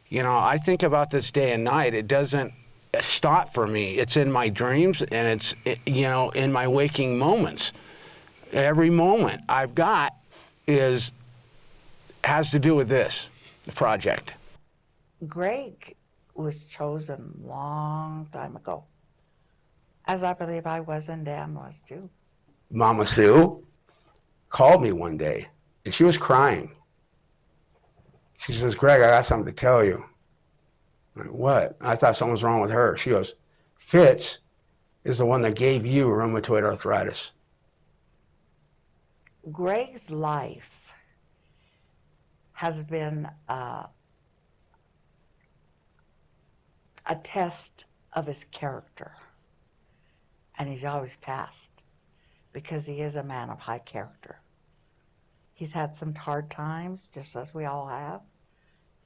you know, I think about this day and night. It doesn't stop for me. It's in my dreams and it's, you know, in my waking moments. Every moment I've got has to do with this project. Greg was chosen a long time ago, as I believe I was and Dan was too. Mama Sue called me one day and she was crying. She says, Greg, I got something to tell you. I'm like, what? I thought something was wrong with her. She goes, Fitz is the one that gave you rheumatoid arthritis. Greg's life has been a test of his character, and he's always passed because he is a man of high character. He's had some hard times, just as we all have,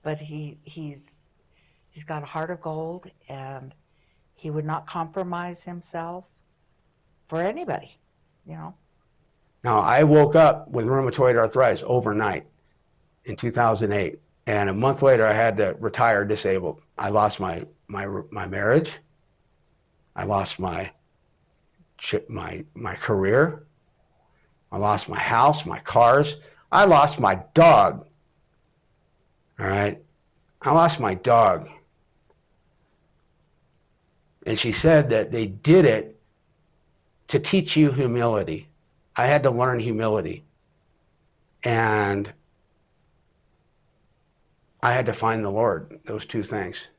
but he's got a heart of gold, and he would not compromise himself for anybody, you know. Now, I woke up with rheumatoid arthritis overnight in 2008, and a month later I had to retire disabled. I lost my marriage. I lost my career. I lost my house, my cars. I lost my dog. All right? I lost my dog. And she said that they did it to teach you humility. I had to learn humility. And I had to find the Lord, those two things.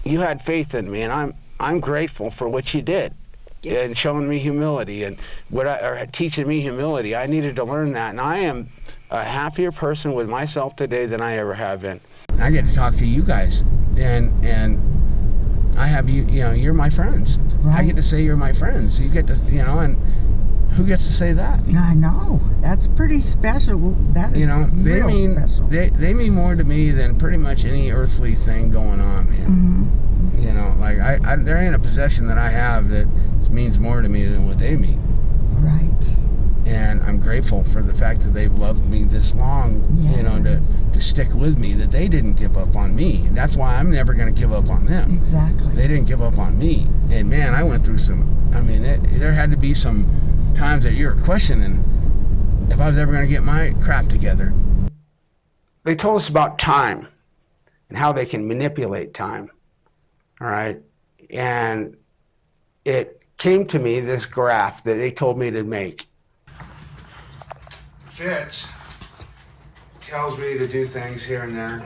You had faith in me, and I'm grateful for what you did. Yes. And showing me humility and teaching me humility. I needed to learn that, and I am a happier person with myself today than I ever have been. I get to talk to you guys, and I have you know, you're my friends. Right. I get to say you're my friends. You get to, you know, and who gets to say that? I know. That's pretty special. That is, you know, they mean special. They mean more to me than pretty much any earthly thing going on, man. Mm-hmm. You know, like there ain't a possession that I have that means more to me than what they mean. Right. And I'm grateful for the fact that they've loved me this long, yes. You know, to stick with me, that they didn't give up on me. That's why I'm never going to give up on them. Exactly. They didn't give up on me. And man, I went through there had to be some times that you were questioning if I was ever going to get my crap together. They told us about time and how they can manipulate time. All right. And it came to me, this graph that they told me to make. Fitz tells me to do things here and there.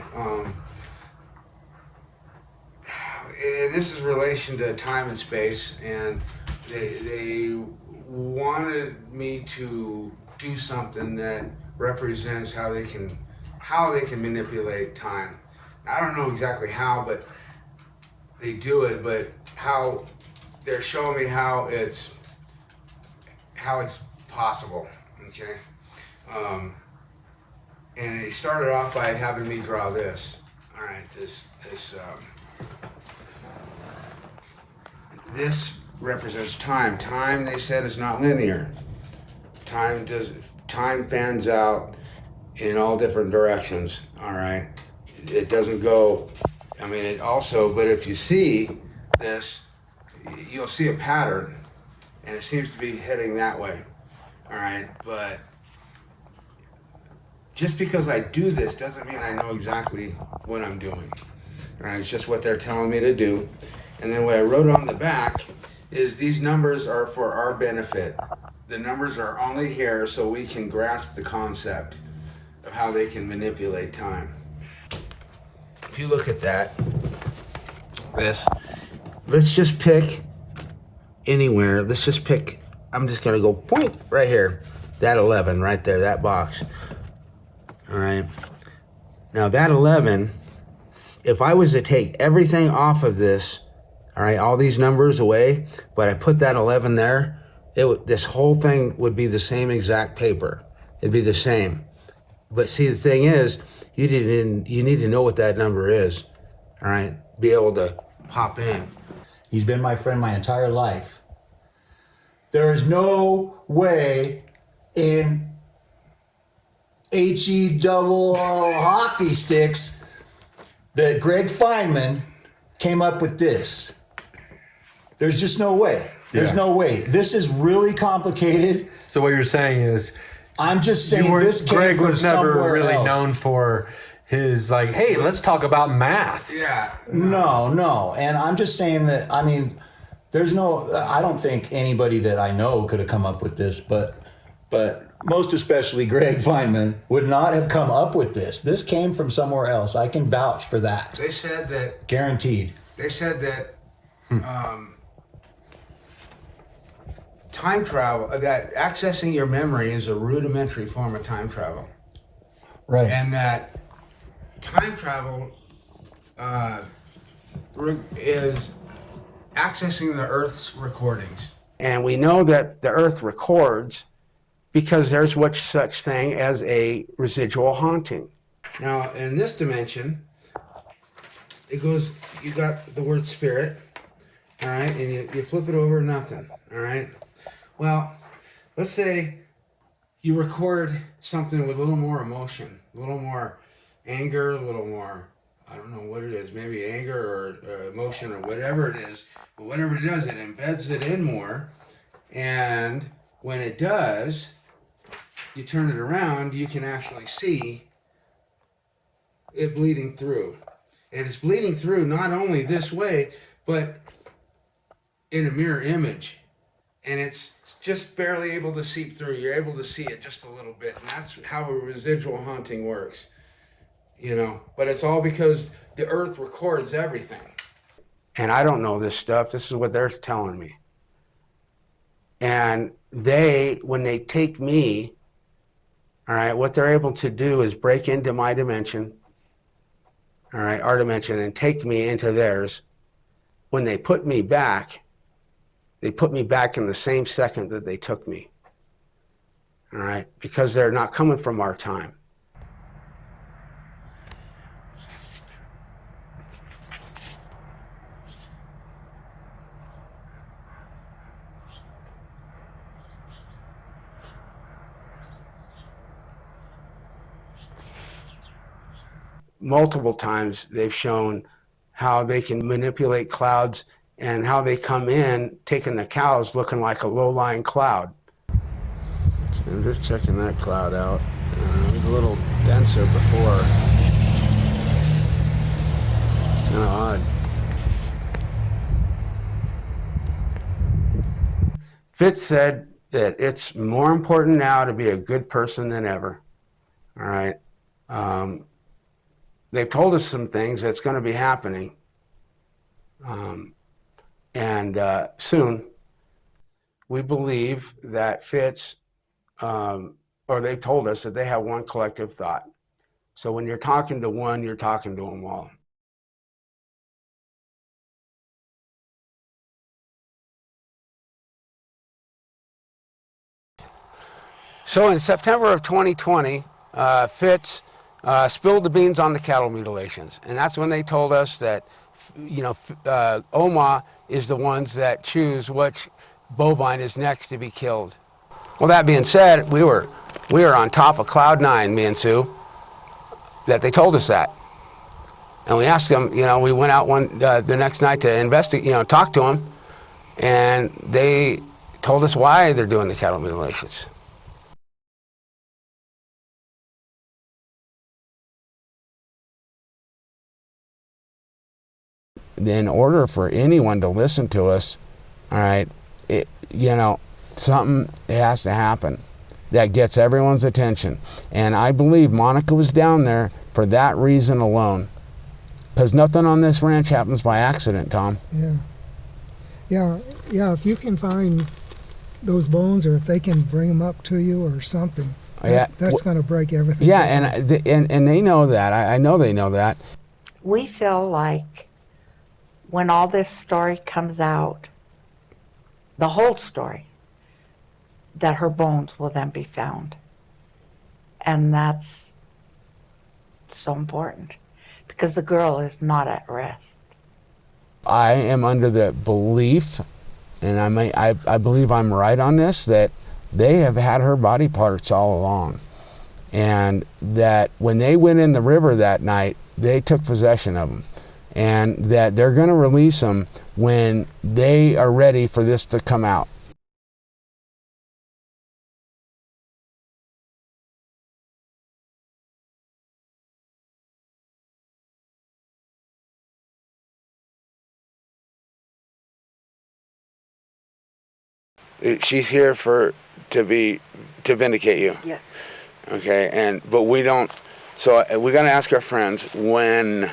This is relation to time and space, and they wanted me to do something that represents how they can manipulate time. I don't know exactly how, but they do it. But how they're showing me how it's possible. Okay. And they started off by having me draw this. All right, this represents time. Time, they said, is not linear. Time fans out in all different directions. All right, it doesn't go. I mean, it also. But if you see this, you'll see a pattern, and it seems to be heading that way. All right, but just because I do this doesn't mean I know exactly what I'm doing. All right, it's just what they're telling me to do. And then what I wrote on the back is these numbers are for our benefit. The numbers are only here so we can grasp the concept of how they can manipulate time. If you look at let's just pick anywhere. Let's just pick, I'm just gonna go point right here. That 11 right there, that box. All right. Now that 11, if I was to take everything off of this, all right, all these numbers away, but I put that 11 there, this whole thing would be the same exact paper. It'd be the same. But see, the thing is, you need to know what that number is, all right? Be able to pop in. He's been my friend my entire life. There is no way in HE double hockey sticks that Greg Feynman came up with this. There's just no way. There's no way. This is really complicated. So what you're saying is, I'm just saying this came Greg from was never somewhere really else. known for his like, hey, let's talk about math. Yeah. No. And I'm just saying that, I mean, I don't think anybody that I know could have come up with this, but most especially Greg Feynman would not have come up with this. This came from somewhere else. I can vouch for that. They said that. Guaranteed. They said that time travel, that accessing your memory is a rudimentary form of time travel. Right. And that time travel is accessing the Earth's recordings. And we know that the Earth records because there's such thing as a residual haunting. Now, in this dimension, it goes, you got the word spirit, all right, and you flip it over, nothing, all right? Well, let's say you record something with a little more emotion, a little more anger, a little more, I don't know what it is, maybe anger or emotion or whatever it is, but whatever it does, it embeds it in more, and when it does, you turn it around, you can actually see it bleeding through. And it's bleeding through not only this way, but in a mirror image. And it's just barely able to seep through. You're able to see it just a little bit. And that's how a residual haunting works. You know, but it's all because the Earth records everything. And I don't know this stuff. This is what they're telling me. And when they take me, all right, what they're able to do is break into my dimension, all right, our dimension, and take me into theirs. When they put me back in the same second that they took me, all right, because they're not coming from our time. Multiple times they've shown how they can manipulate clouds and how they come in taking the cows looking like a low-lying cloud. I'm just checking that cloud out. It was a little denser before. Kind of odd. Fitz said that it's more important now to be a good person than ever. All right. They've told us some things that's going to be happening. And soon, we believe that Fitz, or they've told us that they have one collective thought. So when you're talking to one, you're talking to them all. So in September of 2020, Fitz spilled the beans on the cattle mutilations. And that's when they told us that, OMA is the ones that choose which bovine is next to be killed. Well, that being said, we were on top of cloud nine, me and Sue, that they told us that. And we asked them, we went out the next night to investigate, talk to them, and they told us why they're doing the cattle mutilations. In order for anyone to listen to us, all right, something has to happen that gets everyone's attention. And I believe Monica was down there for that reason alone. Because nothing on this ranch happens by accident, Tom. Yeah, if you can find those bones, or if they can bring them up to you or something, that's going to break everything. Yeah, and they know that. I know they know that. We feel like when all this story comes out, the whole story, that her bones will then be found. And that's so important, because the girl is not at rest. I am under the belief, and I believe I'm right on this, that they have had her body parts all along. And that when they went in the river that night, they took possession of them. And that they're going to release them when they are ready for this to come out. She's here to vindicate you. Yes. Okay, but we don't. So we got to ask our friends when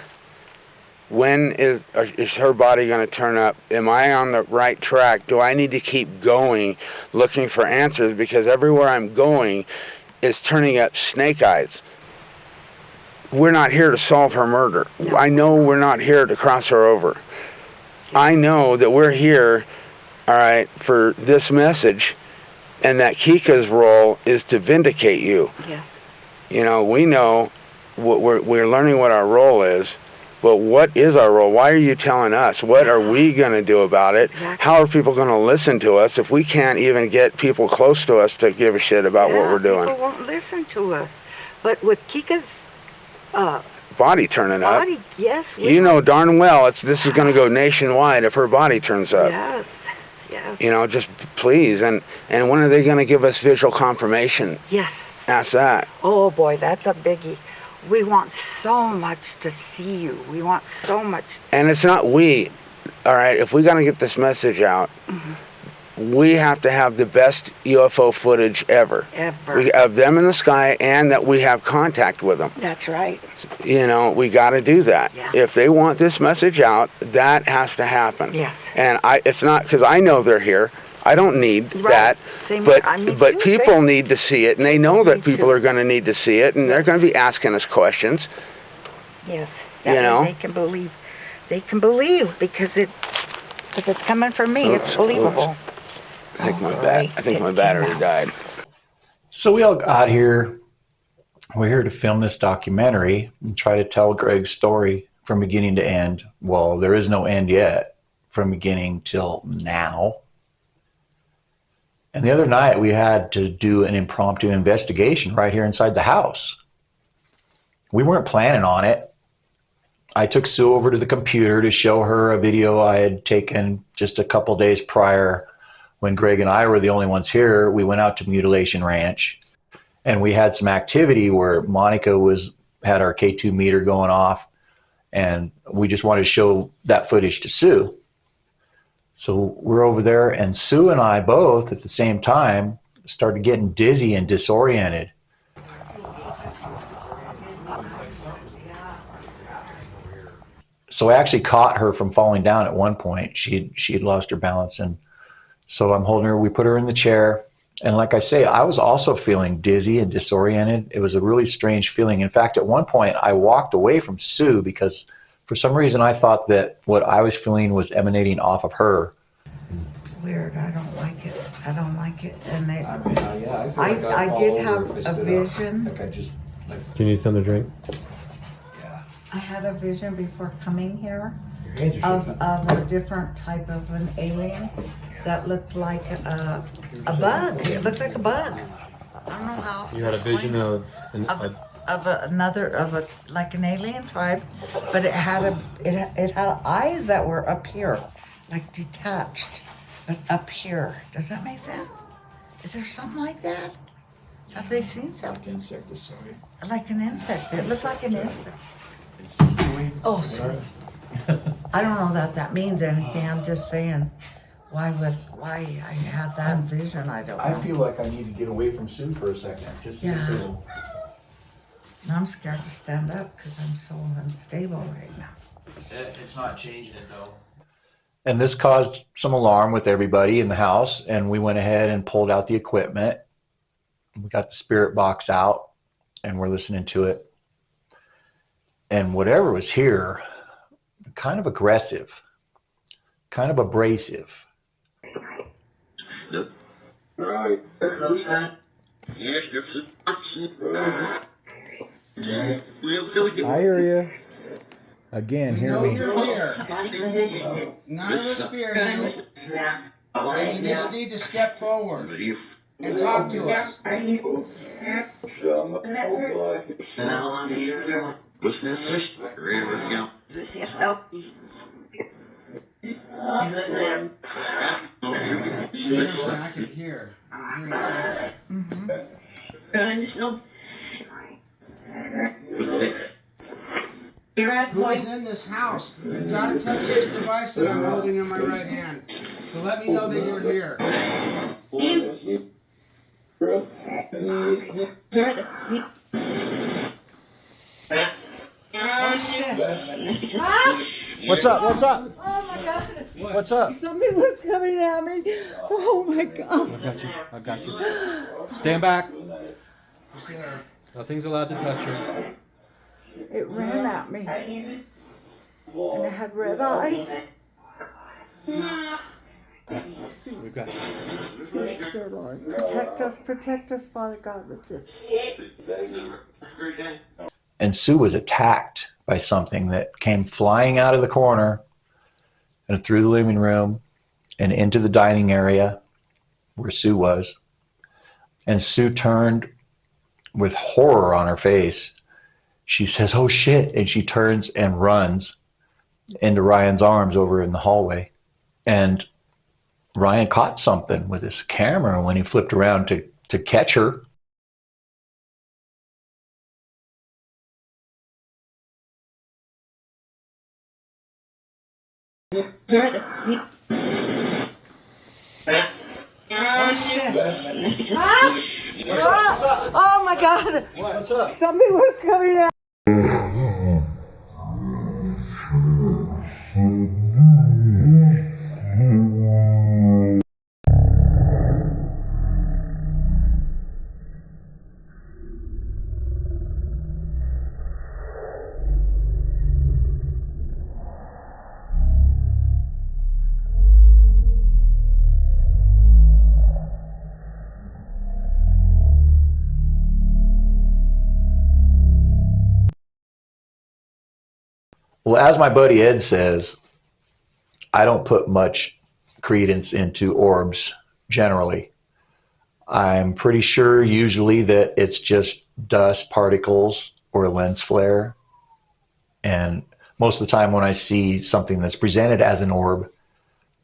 is her body going to turn up? Am I on the right track? Do I need to keep going looking for answers? Because everywhere I'm going is turning up snake eyes. We're not here to solve her murder. No. I know we're not here to cross her over. I know that we're here, all right, for this message, and that Kika's role is to vindicate you. Yes. We know we're learning what our role is. But what is our role? Why are you telling us? What are we going to do about it? Exactly. How are people going to listen to us if we can't even get people close to us to give a shit about what we're doing? People won't listen to us. But with Kika's body turning up, yes. You know darn well this is going to go nationwide if her body turns up. Yes. Just please. And when are they going to give us visual confirmation? Yes. Ask that. Oh boy, that's a biggie. We want so much to see you. We want so much. And it's not we. All right, if we're going to get this message out, we have to have the best UFO footage ever. Of them in the sky, and that we have contact with them. That's right. We got to do that. Yeah. If they want this message out, that has to happen. Yes. And it's not because I know they're here. I don't need that, but people need to see it, and they know that people are going to need to see it, and they're going to be asking us questions. Yes, they can believe. They can believe because if it's coming from me, it's believable. I think my battery died. So we all got here. We're here to film this documentary and try to tell Greg's story from beginning to end. Well, there is no end yet, from beginning till now. And the other night we had to do an impromptu investigation right here inside the house. We weren't planning on it. I took Sue over to the computer to show her a video I had taken just a couple days prior when Greg and I were the only ones here. We went out to Mutilation Ranch and we had some activity where Monica had our K2 meter going off, and we just wanted to show that footage to Sue. So we're over there, and Sue and I both at the same time started getting dizzy and disoriented. So I actually caught her from falling down at one point. She had lost her balance, and so I'm holding her. We put her in the chair, and like I say, I was also feeling dizzy and disoriented. It was a really strange feeling. In fact, at one point, I walked away from Sue because for some reason I thought that what I was feeling was emanating off of her. Weird. I don't like it. I don't like it. And they, I feel like I did have a vision. Do you need something to drink? I had a vision before coming here Your hands are shaking. of a different type of an alien that looked like a bug. It looked like a bug. I don't know how else You to had a explain vision it. of like an alien tribe, but it had eyes that were up here, like detached, but up here. Does that make sense? Is there something like that? Have they seen something? Like an insect. It looked like an insect. Oh, sorry. I don't know that means anything. I'm just saying, why I had that vision, I don't know. I feel like I need to get away from Sue for a second. Just Yeah. And I'm scared to stand up because I'm so unstable right now. It's not changing it though. And this caused some alarm with everybody in the house, and we went ahead and pulled out the equipment. We got the spirit box out, and we're listening to it. And whatever was here, kind of aggressive, kind of abrasive. Right. I hear you. Again, hear me. You're here. None of us fear you. And you just need to step forward and talk to us. I can hear. I can hear him say that. Who is in this house? You've got to touch this device that I'm holding in my right hand to let me know that you're here. What's up? What's up? Oh my God. What's up? Something was coming at me. Oh my God. I've got you. Stand back. Nothing's allowed to touch you. It ran at me. And it had red eyes. We've got you. Please, dear Lord. Protect us, Father God, with this. And Sue was attacked by something that came flying out of the corner and through the living room and into the dining area where Sue was. And Sue turned with horror on her face. She says, "Oh shit." And she turns and runs into Ryan's arms over in the hallway. And Ryan caught something with his camera when he flipped around to catch her. Oh my God! What's up? Something was coming out. Well, as my buddy Ed says, I don't put much credence into orbs generally. I'm pretty sure usually that it's just dust particles or a lens flare. And most of the time when I see something that's presented as an orb,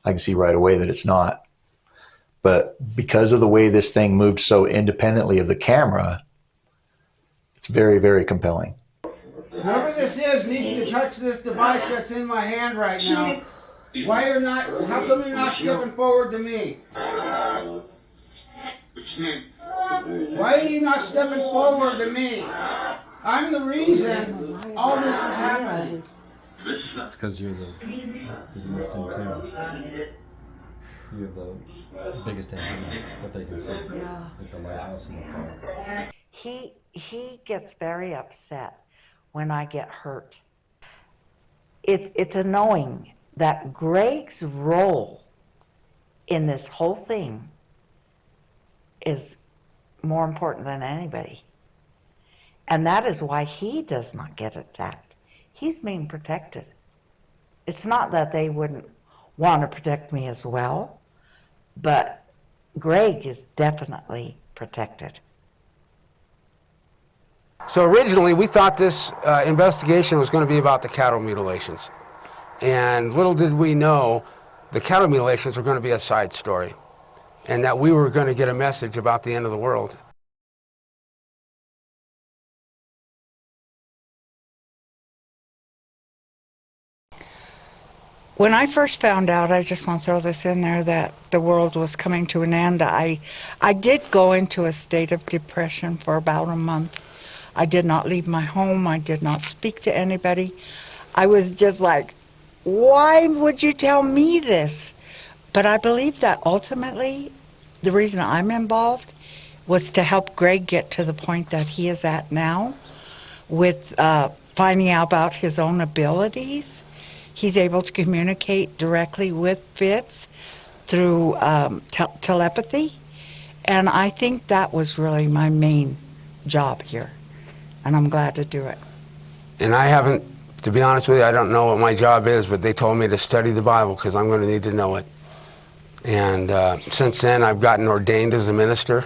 I can see right away that it's not. But because of the way this thing moved so independently of the camera, it's very, very compelling. Whoever this is needs to touch this device that's in my hand right now Why you're not? How come you're not stepping forward to me? Why are you not stepping forward to me? I'm the reason all this is happening. It's because you're the most in tune. You have the biggest antenna that they can see. Yeah. Like the lighthouse and the fog. He gets very upset when I get hurt. It's a knowing that Greg's role in this whole thing is more important than anybody. And that is why he does not get attacked. He's being protected. It's not that they wouldn't want to protect me as well, but Greg is definitely protected. So originally, we thought this investigation was going to be about the cattle mutilations. And little did we know, the cattle mutilations were going to be a side story, and that we were going to get a message about the end of the world. When I first found out, I just want to throw this in there, that the world was coming to an end, I did go into a state of depression for about a month. I did not leave my home. I did not speak to anybody. I was just like, why would you tell me this? But I believe that ultimately the reason I'm involved was to help Greg get to the point that he is at now with finding out about his own abilities. He's able to communicate directly with Fitz through telepathy. And I think that was really my main job here. And I'm glad to do it. And I haven't, to be honest with you, I don't know what my job is, but they told me to study the Bible because I'm going to need to know it. And since then, I've gotten ordained as a minister.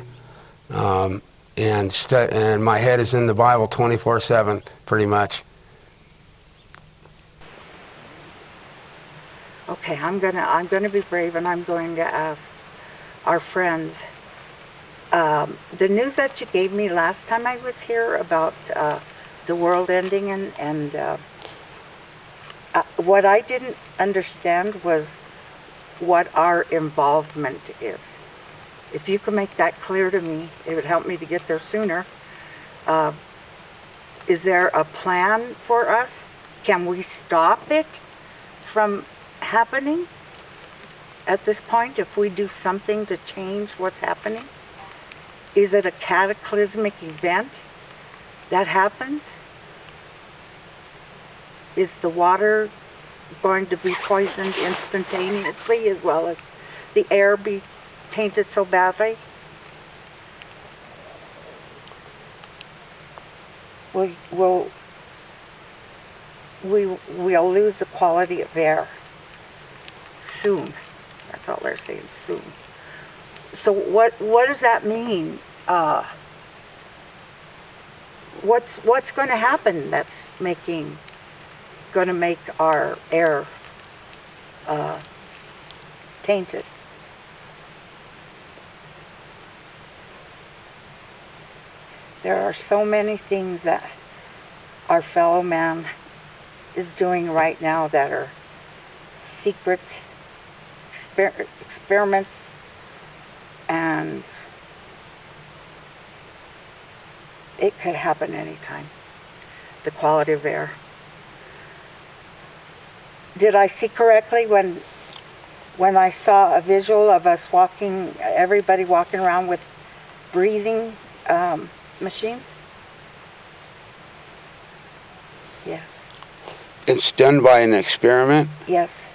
And my head is in the Bible 24/7, pretty much. Okay, I'm gonna be brave, and I'm going to ask our friends. The news that you gave me last time I was here about the world ending, and what I didn't understand was what our involvement is. If you can make that clear to me, it would help me to get there sooner. Is there a plan for us? Can we stop it from happening at this point if we do something to change what's happening? Is it a cataclysmic event that happens? Is the water going to be poisoned instantaneously as well as the air be tainted so badly? We'll lose the quality of air soon. That's all they're saying, soon. So what does that mean? What's going to happen that's going to make our air tainted? There are so many things that our fellow man is doing right now that are secret experiments, and it could happen anytime. The quality of air. Did I see correctly when I saw a visual of us walking, everybody walking around with breathing machines? Yes. It's done by an experiment? Yes.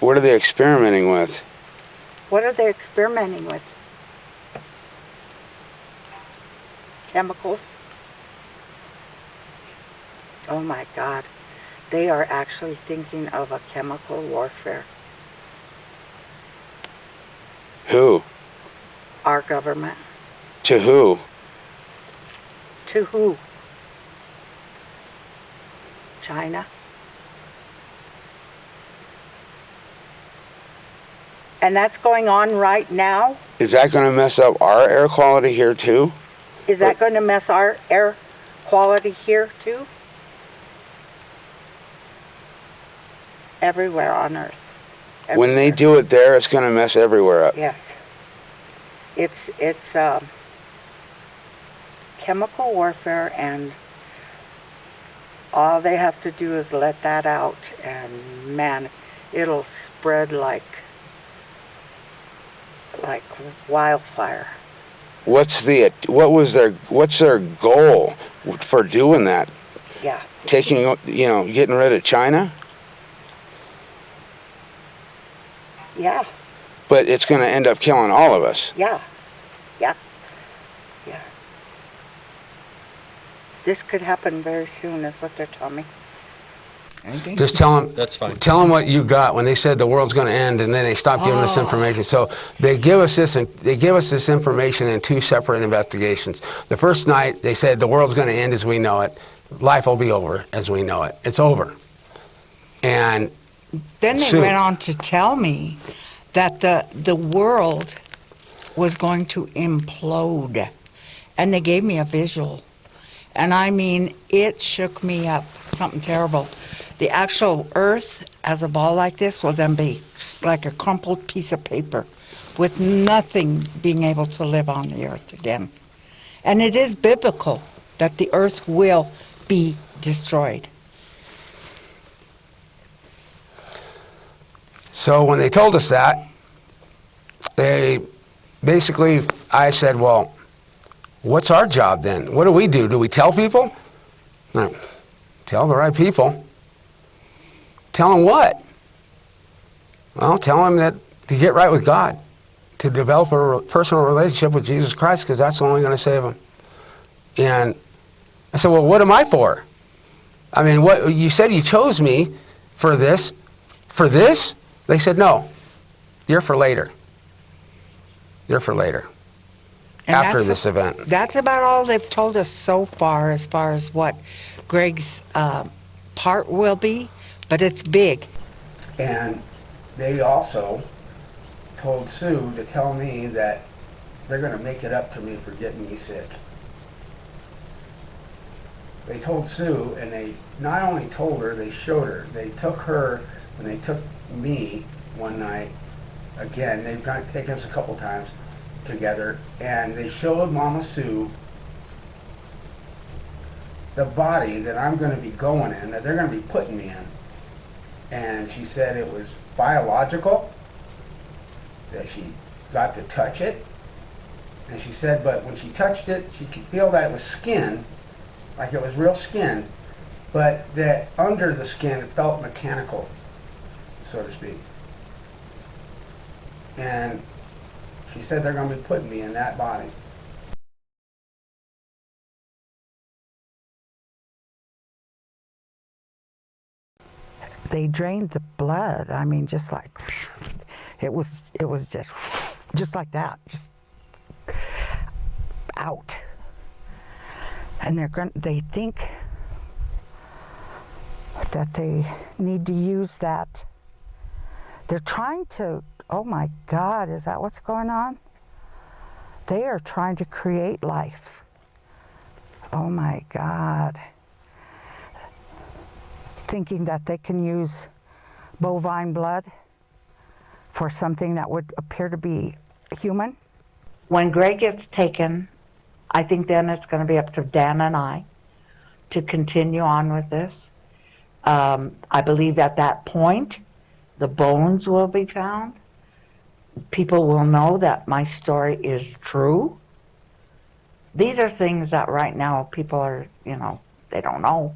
What are they experimenting with? What are they experimenting with? Chemicals? Oh my God. They are actually thinking of a chemical warfare. Who? Our government. To who? To who? China. And that's going on right now? Is that going to mess up our air quality here too? Is that going to mess our air quality here too? everywhere on Earth. When they do it there, it's going to mess everywhere up. Yes. It's chemical warfare, and all they have to do is let that out, and man, it'll spread like wildfire. What's their goal for doing that? Yeah. Getting rid of China? Yeah. But it's going to end up killing all of us. Yeah. Yeah. Yeah. This could happen very soon, is what they're telling me. Anything? Just tell them. That's fine. Tell them what you got when they said the world's going to end, and then they stopped giving us information. So they give us this, and they give us this information in 2 separate investigations. The first night they said the world's going to end as we know it. Life will be over as we know it. It's over. And then they soon. went on to tell me that the world was going to implode, and they gave me a visual, and I mean, it shook me up, something terrible. The actual earth as a ball like this will then be like a crumpled piece of paper with nothing being able to live on the earth again. And it is biblical that the earth will be destroyed. So when they told us that, I said, well, what's our job then? What do we do? Do we tell people? No. Tell the right people. Tell them what? Well, tell them that to get right with God, to develop a personal relationship with Jesus Christ, because that's only going to save them. And I said, well, what am I for? I mean, what you said you chose me for this. For this? They said, no, you're for later. You're for later. And after this event. That's about all they've told us so far as what Greg's part will be, but it's big. And they also told Sue to tell me that they're going to make it up to me for getting me sick. They told Sue, and they not only told her, they showed her. They took her, and they took me one night. Again, they've taken us a couple times together, and they showed Mama Sue the body that I'm going to be going in, that they're going to be putting me in. And she said it was biological, that she got to touch it. And she said, but when she touched it, she could feel that it was skin, like it was real skin, but that under the skin it felt mechanical, so to speak. And she said they're going to be putting me in that body. They drained the blood. I mean, just like it was just like that, just out. And they think that they need to use that. They're trying to, oh my God, is that what's going on? They are trying to create life. Oh my God. Thinking that they can use bovine blood for something that would appear to be human. When Greg gets taken, I think then it's going to be up to Dan and I to continue on with this. I believe at that point, the bones will be found. People will know that my story is true. These are things that right now people are, they don't know.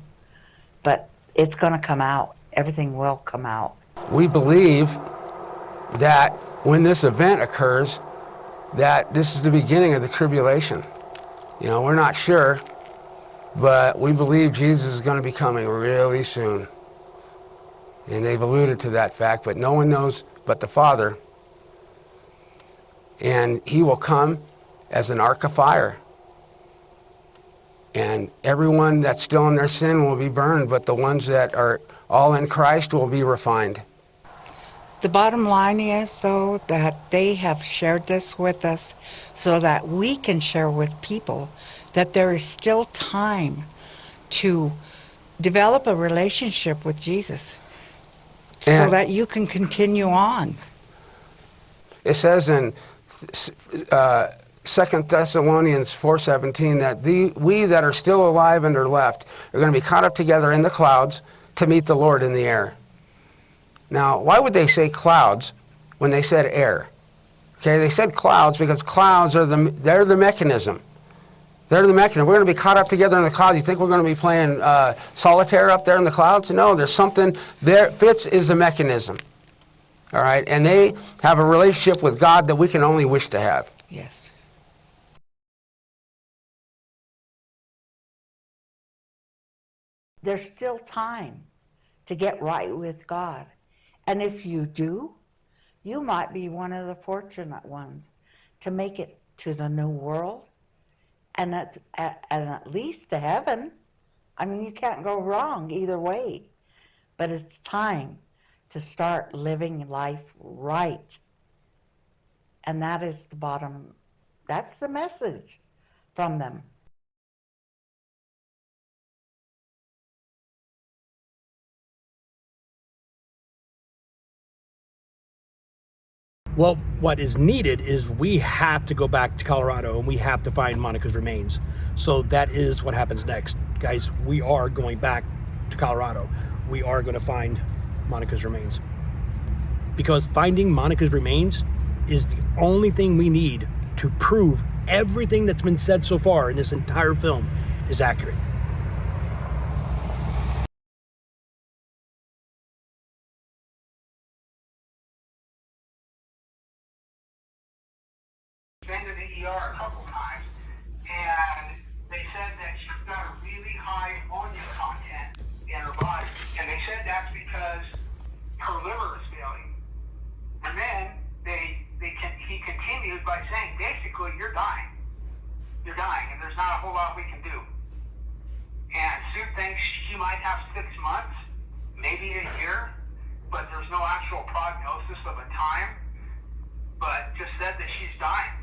But it's going to come out. Everything will come out. We believe that when this event occurs, that this is the beginning of the tribulation. We're not sure, but we believe Jesus is going to be coming really soon. And they've alluded to that fact, but no one knows but the Father. And he will come as an ark of fire. And everyone that's still in their sin will be burned, but the ones that are all in Christ will be refined. The bottom line is, though, that they have shared this with us so that we can share with people that there is still time to develop a relationship with Jesus, so And- that you can continue on. It says in 2 Thessalonians 4:17 that we that are still alive and are left are going to be caught up together in the clouds to meet the Lord in the air. Now, why would they say clouds when they said air? Okay, they said clouds because clouds are they're the mechanism. They're the mechanism. We're going to be caught up together in the clouds. You think we're going to be playing solitaire up there in the clouds? No, there's something there. Fitz is the mechanism. All right, and they have a relationship with God that we can only wish to have. Yes. There's still time to get right with God. And if you do, you might be one of the fortunate ones to make it to the new world and at least to heaven. I mean, you can't go wrong either way. But it's time to start living life right. And that is the bottom, that's the message from them. Well, what is needed is we have to go back to Colorado and we have to find Monica's remains. So that is what happens next. Guys, we are going back to Colorado. We are going to find Monica's remains. Because finding Monica's remains is the only thing we need to prove everything that's been said so far in this entire film is accurate. Been to the ER a couple times, and they said that she's got a really high ammonia content in her body, and they said that's because her liver is failing. And then he continued by saying, basically, you're dying, and there's not a whole lot we can do. And Sue thinks she might have 6 months, maybe a year, but there's no actual prognosis of a time, but just said that she's dying.